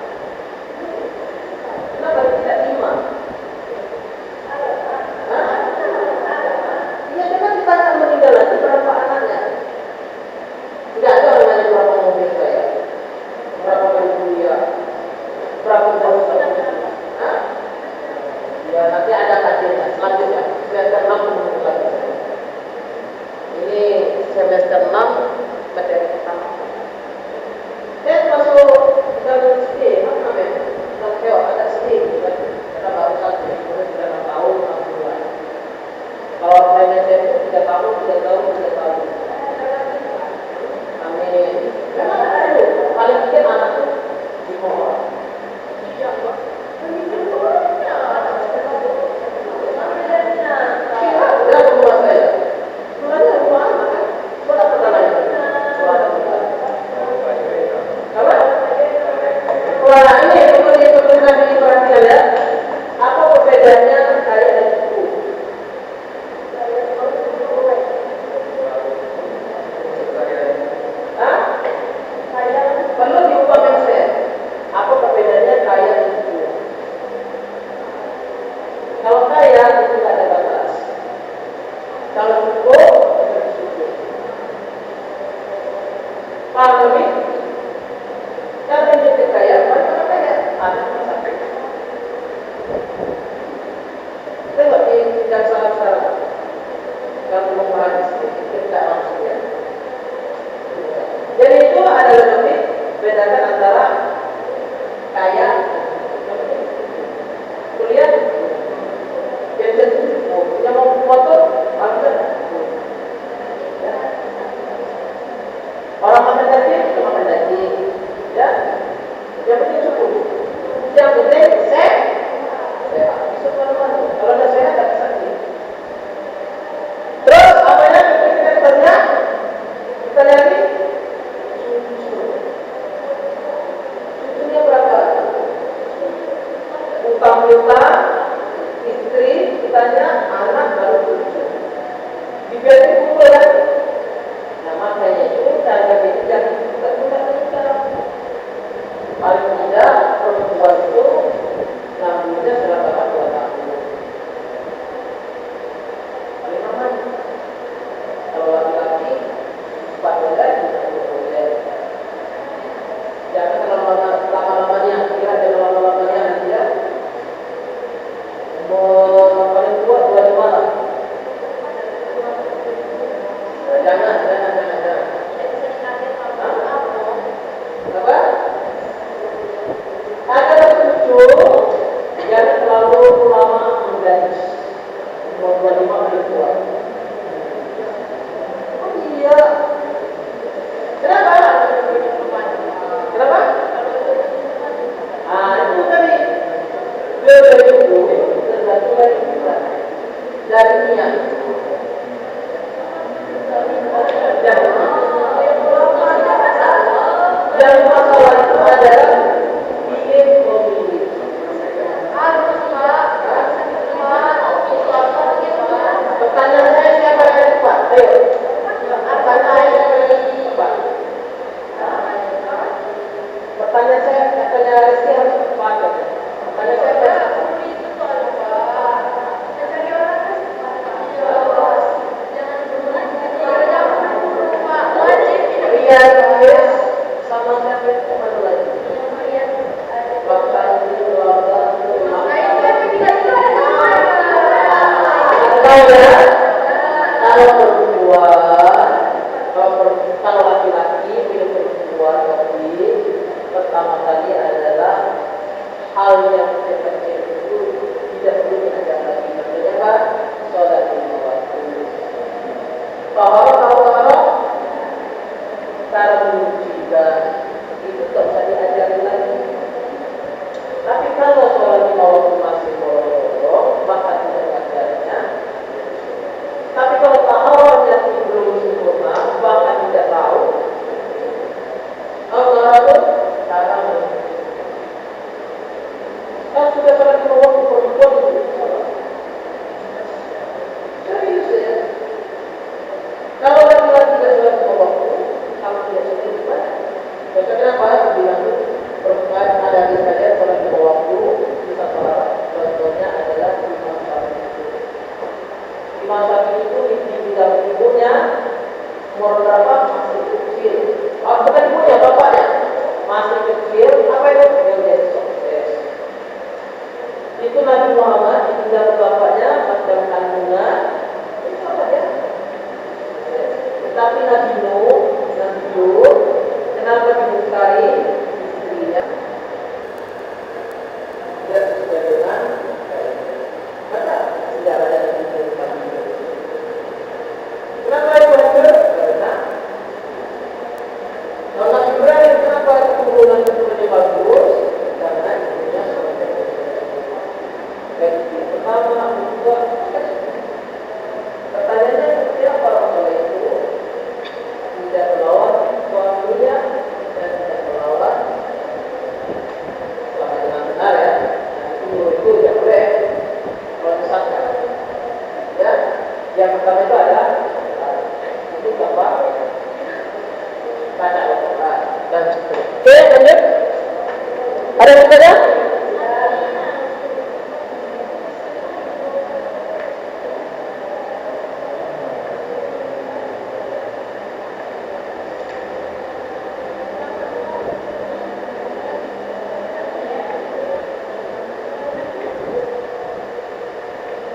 Kenapa tidak 5? Iya, dia kan ditanya meninggal lagi berapa anaknya? Tidak ada orang nanya berapa mobil saya, berapa kali kuliah, berapa tahun saya. Ya, nanti ada kajiannya selanjutnya. Semester 6 menunggu lagi. Ini semester 6 materi pertama. Saya masuk dalam STI, apa namanya? Kalau ada STI, kita baru satu, kemudian sudah 6 tahun, 6 bulan. Kalau saya itu 3 tahun, 3 tahun, 3 tahun. Amin. Memang ada itu, paling dikit anak itu di bawah. Iya, Pak. Wah, ini kemudian diperhatikan ya. Apa perbedaannya kaya dan suku? Hah? Perlu diubah mindset. Apa perbedaannya kaya dan suku? anggota, istri, kitanya, anak, baru cucu. Dibiarkan kumpul kan? Nah makanya itu cara itu jangan buka. Paling tidak perempuan itu ngambilnya berapa 2 tahun. Paling aman. Kalau laki-laki 4 bulan bisa 2 bulan. Jangan lama-lamanya, kira jangan lama-lamanya dia. Paling kuat 25 lah. Jangan. Apa? Ada cucu, jangan terlalu lama menggaris. Umur 25 paling kuat. Oh iya. Kenapa? Itu tadi beliau dari itu dari niat. Yang masalah itu adalah ingin memilih. Pertanyaan saya siapa yang cepat? Ayo. Pertanyaan saya siapa yang cepat? Pertanyaan saya katanya Rizky harus cepat. Pertanyaan saya cepat. Sama siapa itu mana lagi? Bapak ini keluarga kalau laki-laki pilih perempuan tapi pertama kali adalah hal yang kecil itu tidak perlu diajar lagi. Maksudnya apa? Sholat 5 waktu. Kalau cara menunjukkan itu tak usah diajarin lagi. Tapi kalau sholat 5 waktu masih bolong, maka tidak diajarnya. Tapi kalau tahawannya belum sempurna, bahkan tidak tahu, Allah cara menunjukkan. Kalau sudah sholat 5 waktu perempuan itu serius ya. Kalau laki-laki tidak sholat 5 waktu, kalau dia sendiri gimana? Contohnya apa? Bilang perempuan ada di saja sholat 5 waktu bisa sholat. Contohnya adalah Imam Syafi'i. Imam Syafi'i itu di dalam ibunya umur berapa? Masih kecil. Oh, bukan ibunya, bapaknya masih kecil. Apa itu? Dia sukses. Itu Nabi Muhammad ditinggal bapaknya pas dalam kandungan. Itu apa dia? Tetapi Nabi Nuh, kenapa dibukai istrinya? Dia sudah dengan ada tidak ada yang dibukai. Kenapa itu hancur? Karena Allah Ibrahim kenapa keturunan itu bagus? Karena ibunya sebagai dan pertama kedua. Pertanyaannya siapa orang soleh itu? Tidak melawan suaminya dan tidak melawan selama dengan benar ya. Itu tidak boleh menyesatkan. Ya, yang pertama itu adalah itu apa? Baca Al-Quran dan seterusnya. Oke, lanjut. Ada yang bertanya?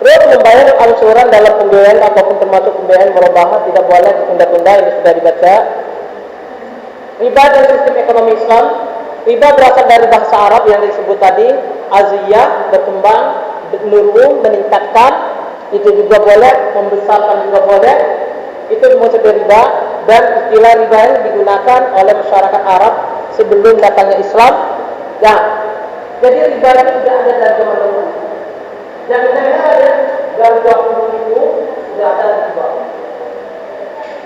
Terus membayar angsuran dalam pembiayaan apapun termasuk pembiayaan merubah tidak boleh ditunda-tunda. Ini sudah dibaca. Riba dan sistem ekonomi Islam. Riba berasal dari bahasa Arab yang disebut tadi aziyah, berkembang, menurun, meningkatkan. Itu juga boleh, membesarkan juga boleh. Itu maksud riba. Dan istilah riba yang digunakan oleh masyarakat Arab sebelum datangnya Islam. Ya, jadi riba itu tidak ada dari zaman dahulu. Jangan-jangan ada dari waktu itu sudah ada riba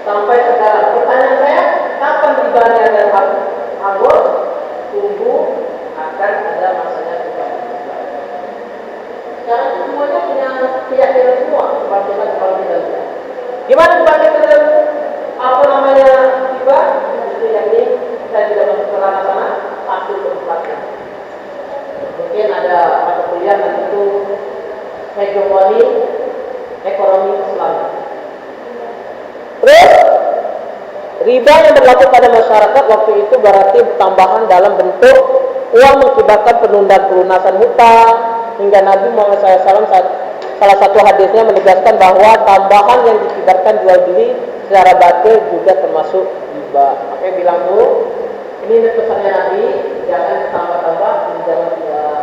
sampai sekarang. Pertanyaan saya, kapan ribanya akan habis? Tunggu akan ada masanya riba. semuanya punya keyakinan semua kebangkitan kalau kita lihat. Gimana kebangkitan apa namanya tiba? Itu yang ini saya tidak masuk ke ranah sana, pasti tempatnya. Mungkin ada mata kuliah nanti itu hegemoni ekonomi Islam. Terus riba yang berlaku pada masyarakat waktu itu berarti tambahan dalam bentuk uang mengakibatkan penundaan pelunasan hutang, hingga Nabi Muhammad SAW salah satu hadisnya menegaskan bahwa tambahan yang dikibarkan jual beli secara batil juga termasuk riba. Makanya bilang tuh, ini pesannya Nabi, jangan tambah-tambah, jangan jual.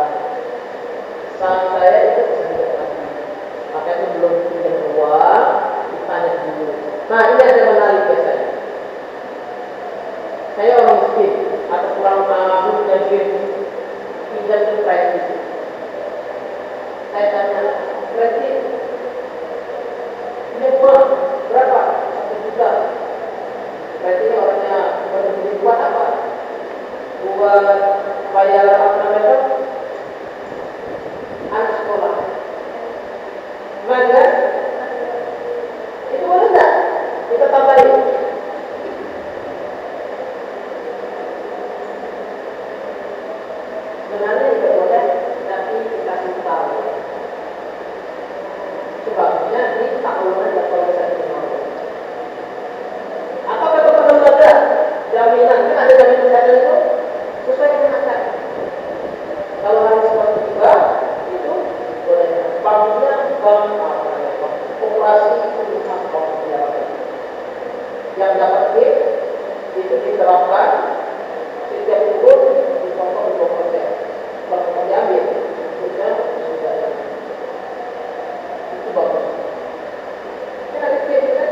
Saat saya itu pesan Nabi, makanya itu belum pinjam uang, ditanya dulu. Nah ini ada menarik biasanya. Saya orang miskin atau kurang mampu dan pinjam itu kredit. Saya tanya, berarti ini uang berapa? 1 juta. Berarti ini orangnya berdiri buat apa? Buat bayar apa namanya? Anak sekolah. Maka itu boleh tak? Kita tambahin. Sebenarnya tidak boleh, tapi kita tahu. Sebabnya ini tahunan dan kalau bisa dikenal. Apakah perlu ada jaminan? Kan ada jaminan kesehatan itu sesuai dengan akad. Kalau harus seperti tiba, itu boleh. Banknya bank operasi penyimpan bank yang dapat itu diterapkan setiap bulan dipotong 2%. Kalau mau diambil, sudah itu bagus. Kan ada kita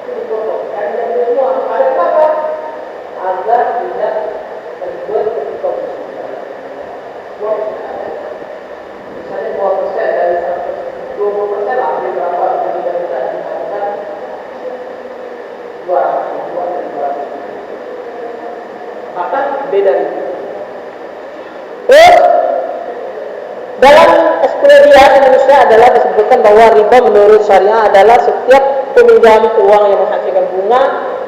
itu dipotong. Dan yang semua ada apa? Agar tidak terbuat ketika misalnya 2% dari 20% lah, ambil berapa jadi kita dikatakan 200. Maka beda itu. Terus dalam ekspedisi Indonesia adalah disebutkan bahwa riba menurut syariah adalah setiap peminjam uang yang menghasilkan bunga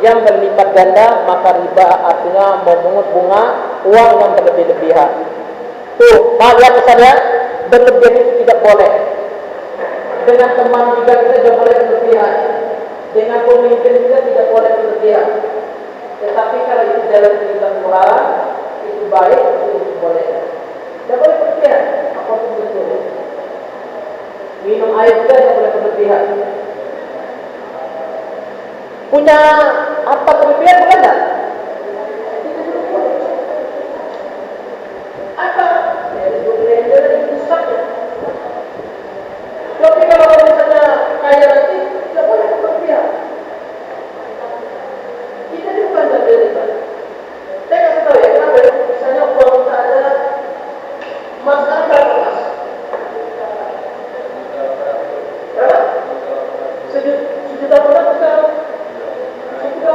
yang berlipat ganda, maka riba artinya memungut bunga uang yang berlebih-lebihan. Tuh, lihat misalnya berlebihan itu tidak boleh. Dengan teman juga kita tidak boleh berlebihan. Dengan pemimpin juga tidak boleh berlebihan. Tetapi kalau itu dalam kehidupan moral itu baik, itu boleh. Tidak boleh berlebihan, apapun betul. Minum air juga tidak boleh berlebihan. Punya apa berlebihan boleh tak? Apa? Ya itu blender itu rusaknya. Tapi kalau misalnya kaya nanti tidak boleh berlebihan. Kita ini bukan berlebihan. Saya kasih tahu ya, kenapa ya? Misalnya uang kita ada emas sekarang berapa emas? Berapa? Sejuta berapa sekarang? Sejuta?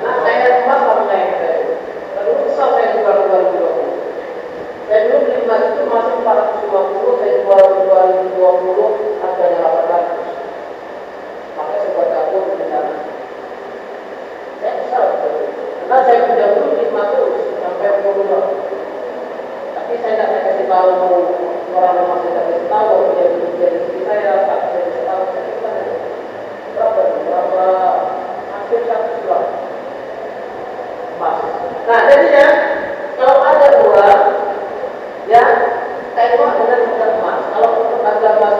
Nah, saya emas sama kayak saya. Lalu besar saya jual 2020. Saya dulu beli emas itu masih 450, saya jual 2020 harganya 800. Makanya saya buat dapur di sana. Saya besar betul. Karena saya punya dulu di emas terus sampai 10 tapi saya tidak kasih tahu orang rumah, saya tidak kasih tahu dia jadi saya tak kasih tahu saya berapa hampir 1 juta emas. Nah jadinya kalau ada uang ya tengok dengan harga emas. Kalau harga emas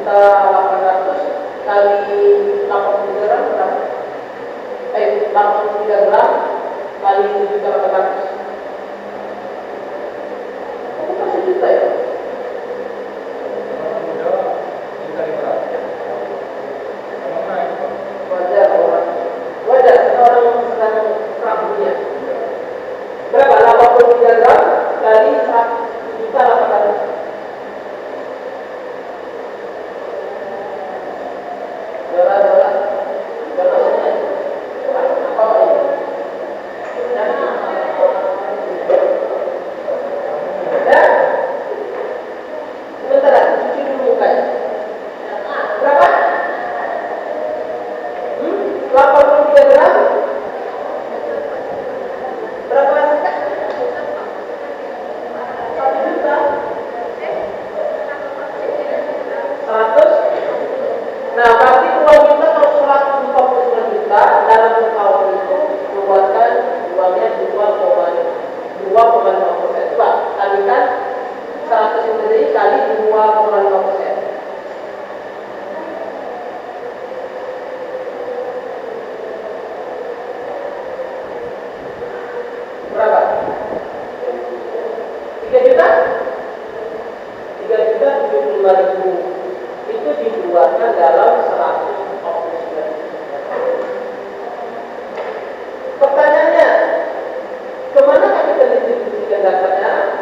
1.800.000 kali 83 gram berapa? 83 gram kali 7.800. Bukan sejuta ya? Wajar orang sedang perang dunia. Berapa? 83 gram kali 1.800.000. Dolar. 2,5%. Berapa? 3 juta? 3.075.000 itu dikeluarkan dalam 149. Pertanyaannya, kemana kita distribusikan datanya?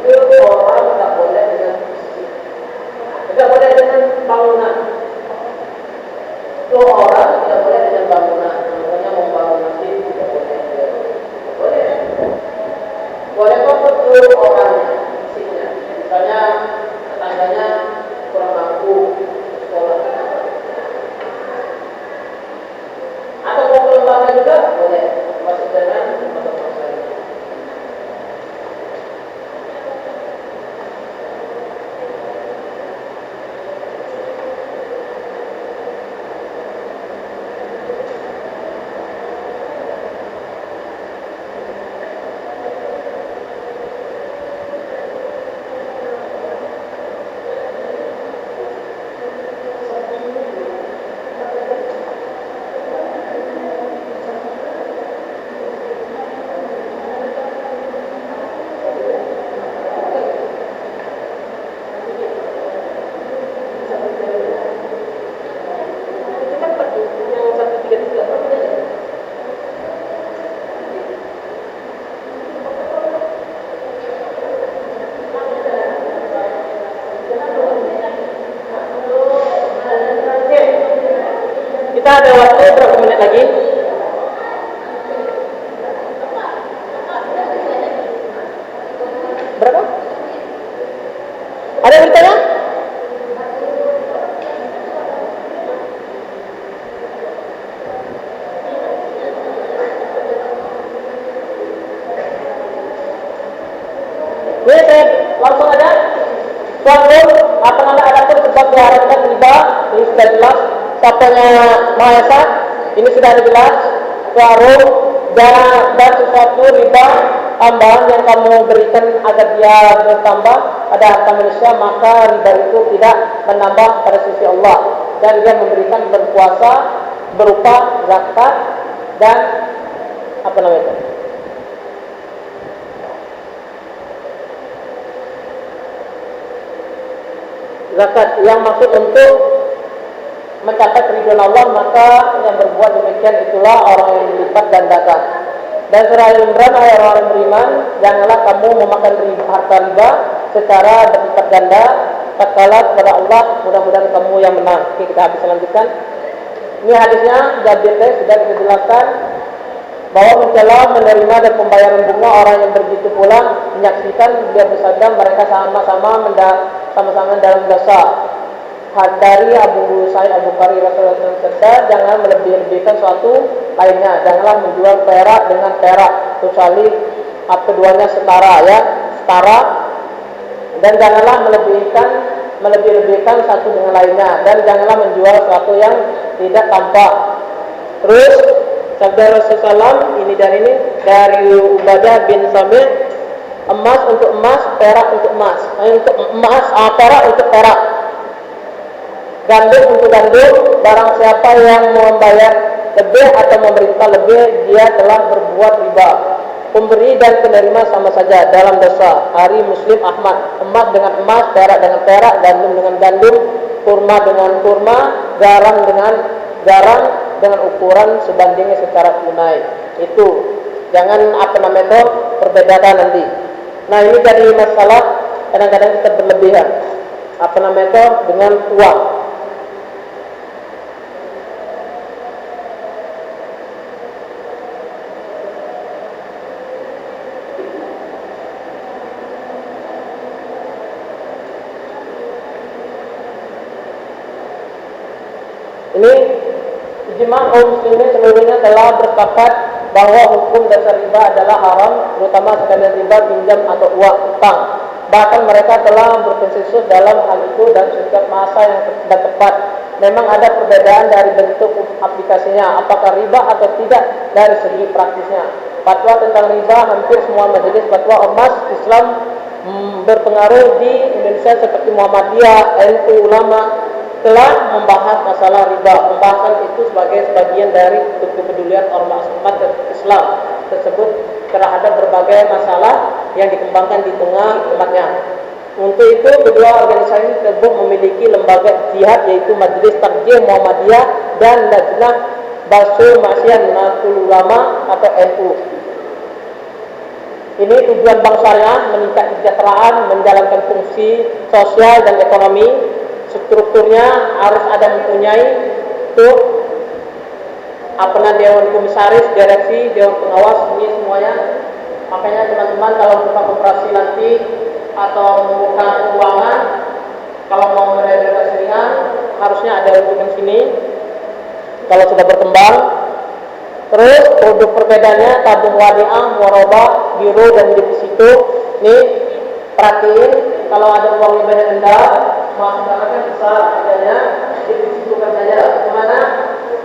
Ke orang tidak boleh dengan fisik, tidak boleh dengan bangunan. Ke orang tidak boleh dengan bangunan. Namanya membangun masjid tidak boleh. Tidak boleh. Boleh kok ke orangnya, fisiknya. Misalnya tetangganya kurang mampu sekolah. Atau mau ke lembaga juga boleh. Masuk dengan lembaga saya. Kita ada waktu berapa menit lagi? Berapa? Ada yang bertanya? Ini saya langsung aja. Suatu apa namanya ada pun sebab diharapkan riba ini sudah jelas. Siapanya Maha Esa ini sudah jelas. Warung dan sesuatu riba tambahan yang kamu berikan agar dia bertambah pada harta manusia, maka riba itu tidak menambah pada sisi Allah, dan dia memberikan berpuasa berupa zakat dan apa namanya itu? Zakat yang maksud untuk mencapai keridhaan Allah, maka yang berbuat demikian itulah orang yang dilipat gandakan. Dan surah Al-Imran ayat orang beriman, janganlah kamu memakan harta riba secara berlipat ganda, tatkala kepada Allah, mudah-mudahan kamu yang menang. Oke, kita habis lanjutkan. Ini hadisnya Jabir sudah kita jelaskan bahwa mencela menerima dan pembayaran bunga orang yang begitu pula menyaksikan dia bersabda mereka sama-sama dalam dosa. Dari Abu Sa'id Al-Bukhari Rasulullah SAW, jangan melebih-lebihkan suatu lainnya, janganlah menjual perak dengan perak kecuali keduanya setara, setara, dan janganlah melebih-lebihkan satu dengan lainnya, dan janganlah menjual sesuatu yang tidak tampak. Terus sabda Rasulullah ini dari Ubadah bin Samit, emas untuk emas, perak untuk emas, untuk emas, perak untuk perak, gandum untuk gandum. Barang siapa yang membayar lebih atau memerintah lebih, dia telah berbuat riba. Pemberi dan penerima sama saja dalam dosa. Hari Muslim Ahmad. Emas dengan emas, perak dengan perak, gandum dengan gandum, kurma dengan kurma, garam dengan garam, dengan ukuran sebandingnya secara tunai. Itu jangan perbedakan nanti. Nah, ini jadi masalah kadang-kadang kita berlebihan dengan uang. Ini ijma' kaum muslimin seluruhnya telah bersepakat bahwa hukum dasar riba adalah haram, terutama sekalian riba pinjam atau uang utang. Bahkan mereka telah berkonsensus dalam hal itu dan setiap masa yang tepat. Memang ada perbedaan dari bentuk aplikasinya, apakah riba atau tidak dari segi praktisnya. Fatwa tentang riba hampir semua majelis fatwa emas Islam berpengaruh di Indonesia seperti Muhammadiyah, NU, ulama telah membahas masalah riba. Pembahasan itu sebagai sebagian dari kepedulian ormas umat Islam tersebut terhadap berbagai masalah yang dikembangkan di tengah umatnya. Untuk itu, kedua organisasi tersebut memiliki lembaga jihad yaitu Majelis Takjih Muhammadiyah dan Lajnah Basul Masyian Nahdlatul Ulama atau NU. Ini tujuan bank syariah meningkat kesejahteraan, menjalankan fungsi sosial dan ekonomi. Strukturnya harus ada mempunyai dewan komisaris, direksi, dewan pengawas, ini semuanya. Makanya teman-teman kalau buka koperasi nanti atau membuka keuangan, kalau mau merealisasikan syariah harusnya ada rujukan sini. Kalau sudah berkembang, terus produk perbedaannya tabung wadiah, muarabah, biro dan deposito. Nih perhatiin, kalau ada uangnya banyak rendah, masyarakat besar adanya depositokan saja. Kemana?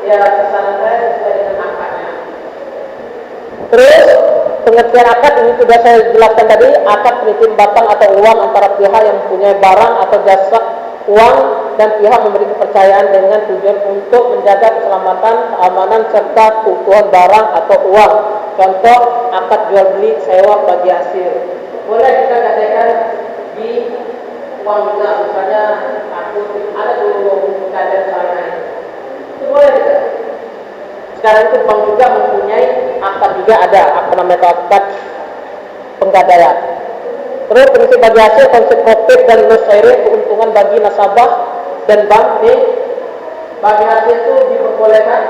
Ya kesana saya sesuai dengan angkanya. Terus pengertian akad ini sudah saya jelaskan tadi. Akad penitip batang atau uang antara pihak yang mempunyai barang atau jasa uang dan pihak memberi kepercayaan dengan tujuan untuk menjaga keselamatan, keamanan serta keutuhan barang atau uang. Contoh akad jual beli, sewa, bagi hasil. Boleh kita katakan di uang juga, misalnya aku ada dulu keadaan saya itu boleh tidak? Sekarang itu bank juga mempunyai akad juga ada, apa namanya akad penggadaian. Terus prinsip bagi hasil, konsep profit dan loss sharing, keuntungan bagi nasabah dan bank. Nih bagi hasil itu diperbolehkan.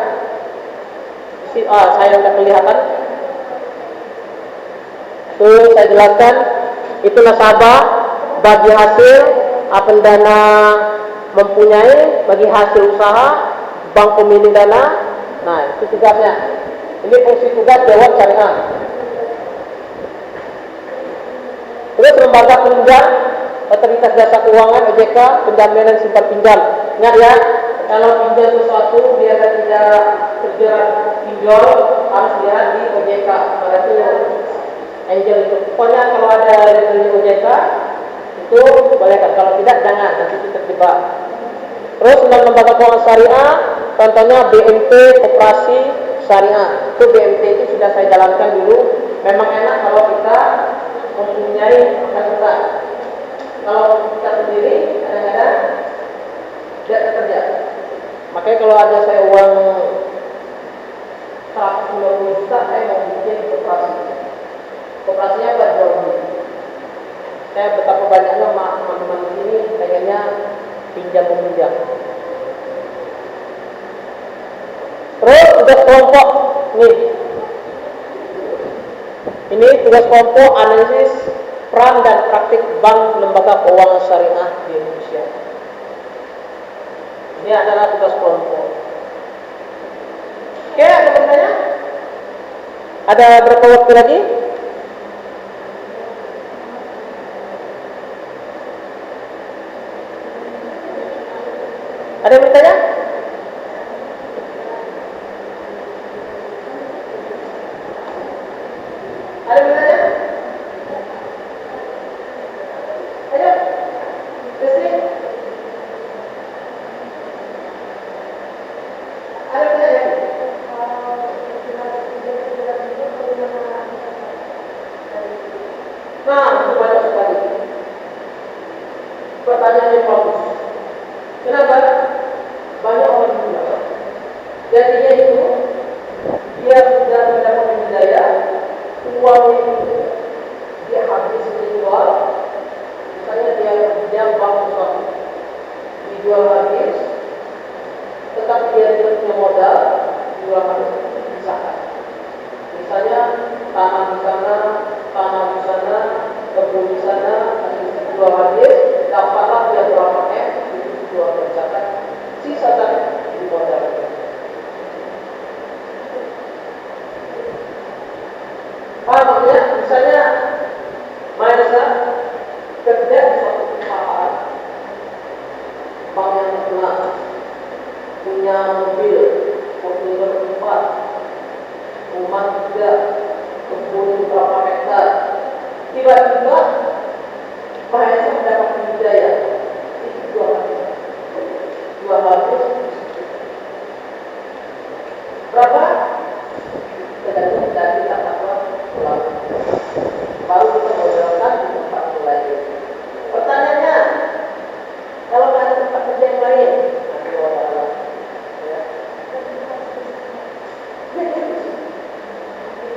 Saya sudah kelihatan. Tuh saya jelaskan, itu nasabah bagi hasil, pendana mempunyai bagi hasil usaha, bank pemilik dana. Nah itu tugasnya. Ini fungsi tugas dewan syariah. Terus lembaga penunjang, otoritas jasa keuangan, OJK, penjaminan simpan pinjam. Ingat ya, kalau pinjam sesuatu dia tidak terjerat pinjol, harus lihat di OJK. Pada itu angel itu. Pokoknya kalau ada di OJK itu boleh kan. Kalau tidak jangan, nanti itu terjebak. Terus dalam lembaga keuangan syariah, contohnya BMT, Koperasi Syariah. Itu BMT itu sudah saya jalankan dulu. Memang enak kalau kita mempunyai fasilitas. Kalau kita sendiri kadang-kadang tidak bekerja. Makanya kalau ada saya uang 150 juta, saya mau bikin koperasi. Koperasinya buat jual beli. Saya betapa banyaknya teman-teman di sini pengennya pinjam meminjam. Terus tugas kelompok nih. Ini tugas kelompok analisis peran dan praktik bank lembaga keuangan syariah di Indonesia. Ini adalah tugas kelompok. Oke, ada pertanyaan? Ada berapa waktu lagi? Ada yang bertanya? Ada yang bertanya? Ayo, kesini. Ada yang bertanya? Nah, itu banyak sekali. Pertanyaan yang bagus. Kenapa? Banyak orang juga. Jadinya itu dia sudah mendapat hidayah, uang itu dia habis dijual. Misalnya dia bank sesuatu dijual habis, tetapi dia tidak punya modal, dijual habis misalkan. Misalnya tanah di sana, kebun di sana, dijual habis, dapatlah dia berapa itu dijual misalkan. Sisa tadi di modal. Maksudnya, misalnya Malaysia kerja di suatu perusahaan, bank yang terkenal, punya mobil, mobil berempat, rumah 3, kebun berapa hektar. Tiba-tiba Mahesa mendapat hidayah. Itu dua hadis. Dua hadis. Berapa? Tergantung dari apa ulama. Baru kita berjalan di tempat lain. Pertanyaannya, kalau ada tempat kerja yang lain,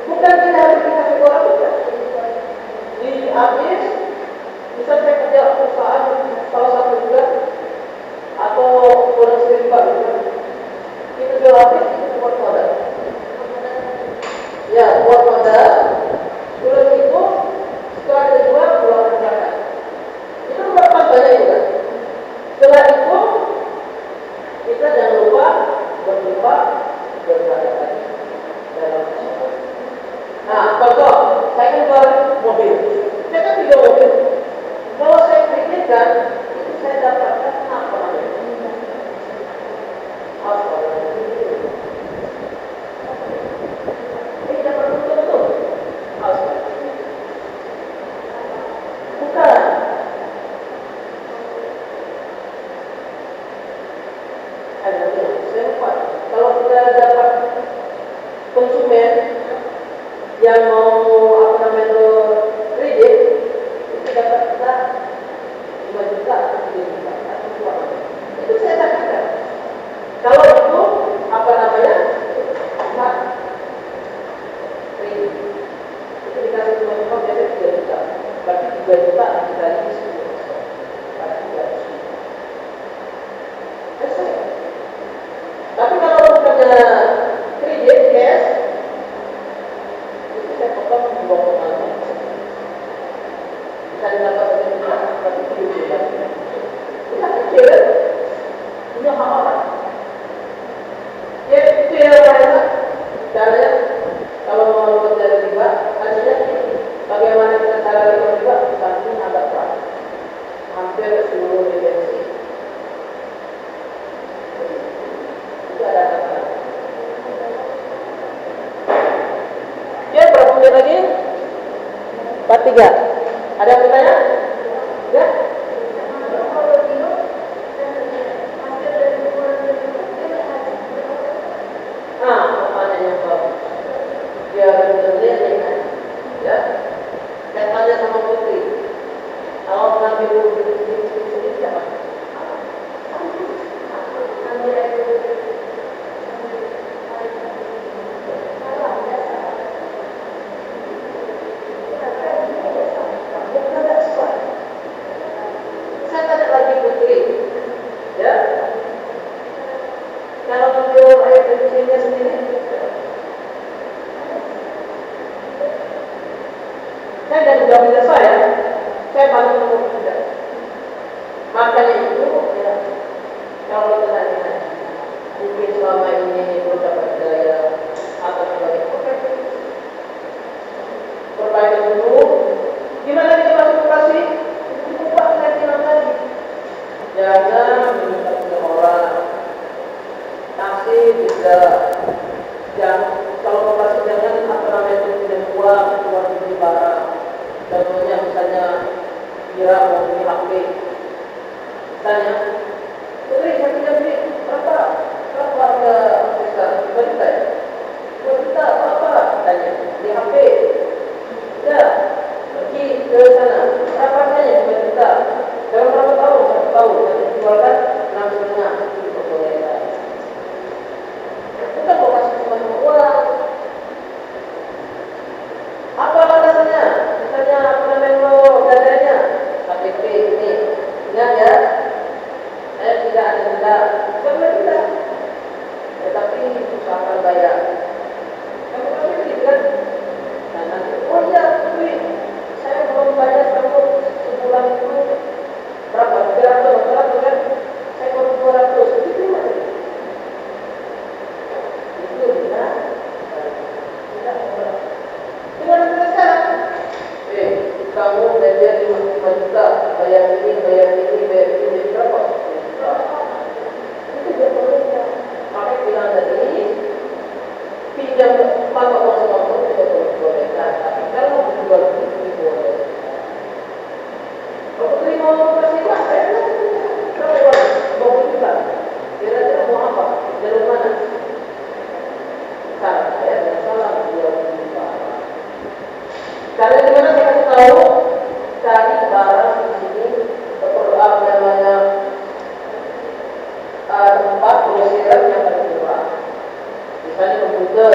bukan kita harus dikasih orang juga. Di habis, bisa saya kerja perusahaan salah satu juga, atau orang sendiri juga. Itu jual habis, itu buat modal. Ya, buat modal. Kalau itu, setelah dijual, keluar kerjakan. Itu berapa banyak juga. Setelah itu, kita jangan lupa berjumpa berzakat dalam sholat. Nah, contoh, saya kan jual mobil. Saya kan jual mobil. Kalau saya pikirkan, itu saya dapatkan apa namanya? Apa? Ini dapat betul-betul. Apa? Bukan. Kalau kita dapat konsumen yang mau apa namanya kredit, itu dapat kita 5 juta, 3 juta, atau 2 juta. Itu saya dapatkan. Kalau itu apa namanya hak kredit, itu dikasih 5 juta, biasanya 3 juta, berarti 3 juta kita ini 10%, berarti 300 juta. Tapi kalau bukannya kredit cash, itu saya potong 2,5. Bisa didapat dengan juga, tapi tidak. Kita kecil, punya hak orang. Ya itu ya Pak. Caranya kalau mau kerja riba, artinya bagaimana kita cara riba, tapi agak berat. Hampir seluruh dimensi. Ya, berapa menit lagi? 43. Ada yang bertanya? Ya? Nah, pertanyaannya bagus. Dia benar-benar ya. Saya tanya sama Putri. Kalau ngambil duit siapa? Saya tanya lagi Putri, ya. Kalau ngambil air kecilnya sendiri, saya dan jawabnya saya bantu tidak. Makanya itu, ya, kalau kita tanya, mungkin selama ini belum dapat daya atau sebagainya, perbaikan dulu. Gimana kita masuk operasi? Buka saya bilang tadi, jangan minta punya orang. Taksi bisa, jangan kalau operasi jangan apa namanya punya uang beli barang. Contohnya misalnya kira mau beli HP, misalnya, Putri saya punya beli berapa harga sekarang? 2 juta ya? 2 juta apa? Tanya beli HP. Ya, pergi ke sana. Berapa harganya? 2 juta. Dalam berapa tahun? 1 tahun. Nanti jualkan 6,5. Itu diperbolehkan. Bukan mau kasih cuma uang. Apa alasannya? Misalnya apa namanya dadanya? KTP ini. Ingat ya, saya tidak ada denda. Bukan tidak. Tetapi usahakan bayar. Kamu pasti begitu kan? Nah, nanti, oh iya, duit. Saya belum bayar satu sebulan itu berapa? 300 kan? Saya baru 200. Itu mana? Itu benar. Tidak benar. Dengan sekarang, kamu bayar 5 juta, bayar ini, bayar ini, berapa? Itu dia bolehnya. Makanya bilang tadi, pinjam pakai uang sama kamu tidak boleh. Tapi kalau berjual itu boleh. Kalau mau kasih kelas, saya berapa uang? 20 juta. Kira-kira mau apa? Jalur mana? Saran saya tidak salah 20 juta. Caranya gimana saya kasih tahu? Cari barang di sini perlu apa namanya tempat pelesiran yang paling murah. Misalnya komputer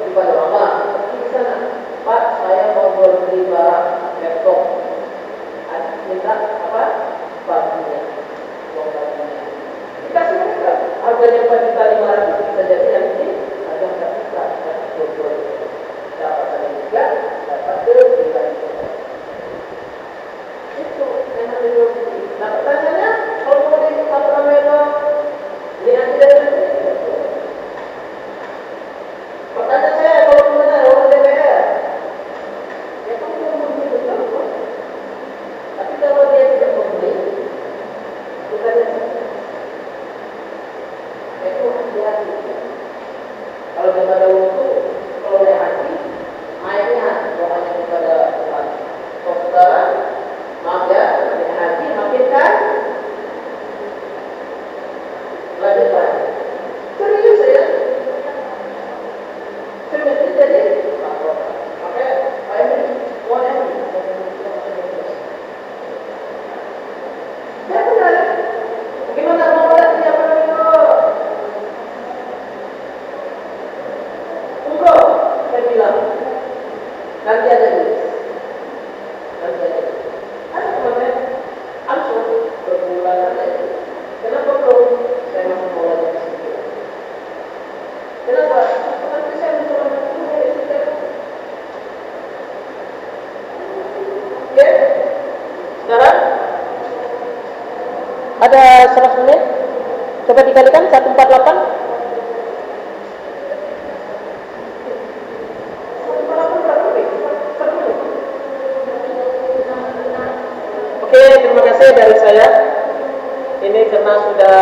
di pada mama, di sana. Pak, saya mau beli barang laptop. Minta apa? Baginya, uang baginya. Dikasih mereka. Harganya 4.500.000 bisa jadi nanti harga 4 juta. Dapat ada juga, dapat ke itu memang itu. Nah pertanyaannya, kalau mau di apa namanya ini nanti dari pertanyaan saya, kalau kemudian orang DPR, ya kamu belum membeli betul, tapi kalau dia tidak membeli, bukannya itu hati-hati. Kalau daripada waktu, kalau naik haji, mainnya doanya kepada Tuhan. Kalau sekarang, maaf ya, naik haji makin kan lanjut lagi. Serius ya? Serius jadi makanya saya ini semuanya ya benar. Gimana mau lihat siapa itu? Enggak, saya bilang nanti ada duit. Nanti ada duit. Ada kemarin langsung berbulan ada. Kenapa belum? Saya masih mau lagi di situ. Kenapa? Nanti saya mencoba dulu ya sudah. Oke. Sekarang ada 100 menit. Coba dikalikan 148. Oke, terima kasih dari saya. Ini karena sudah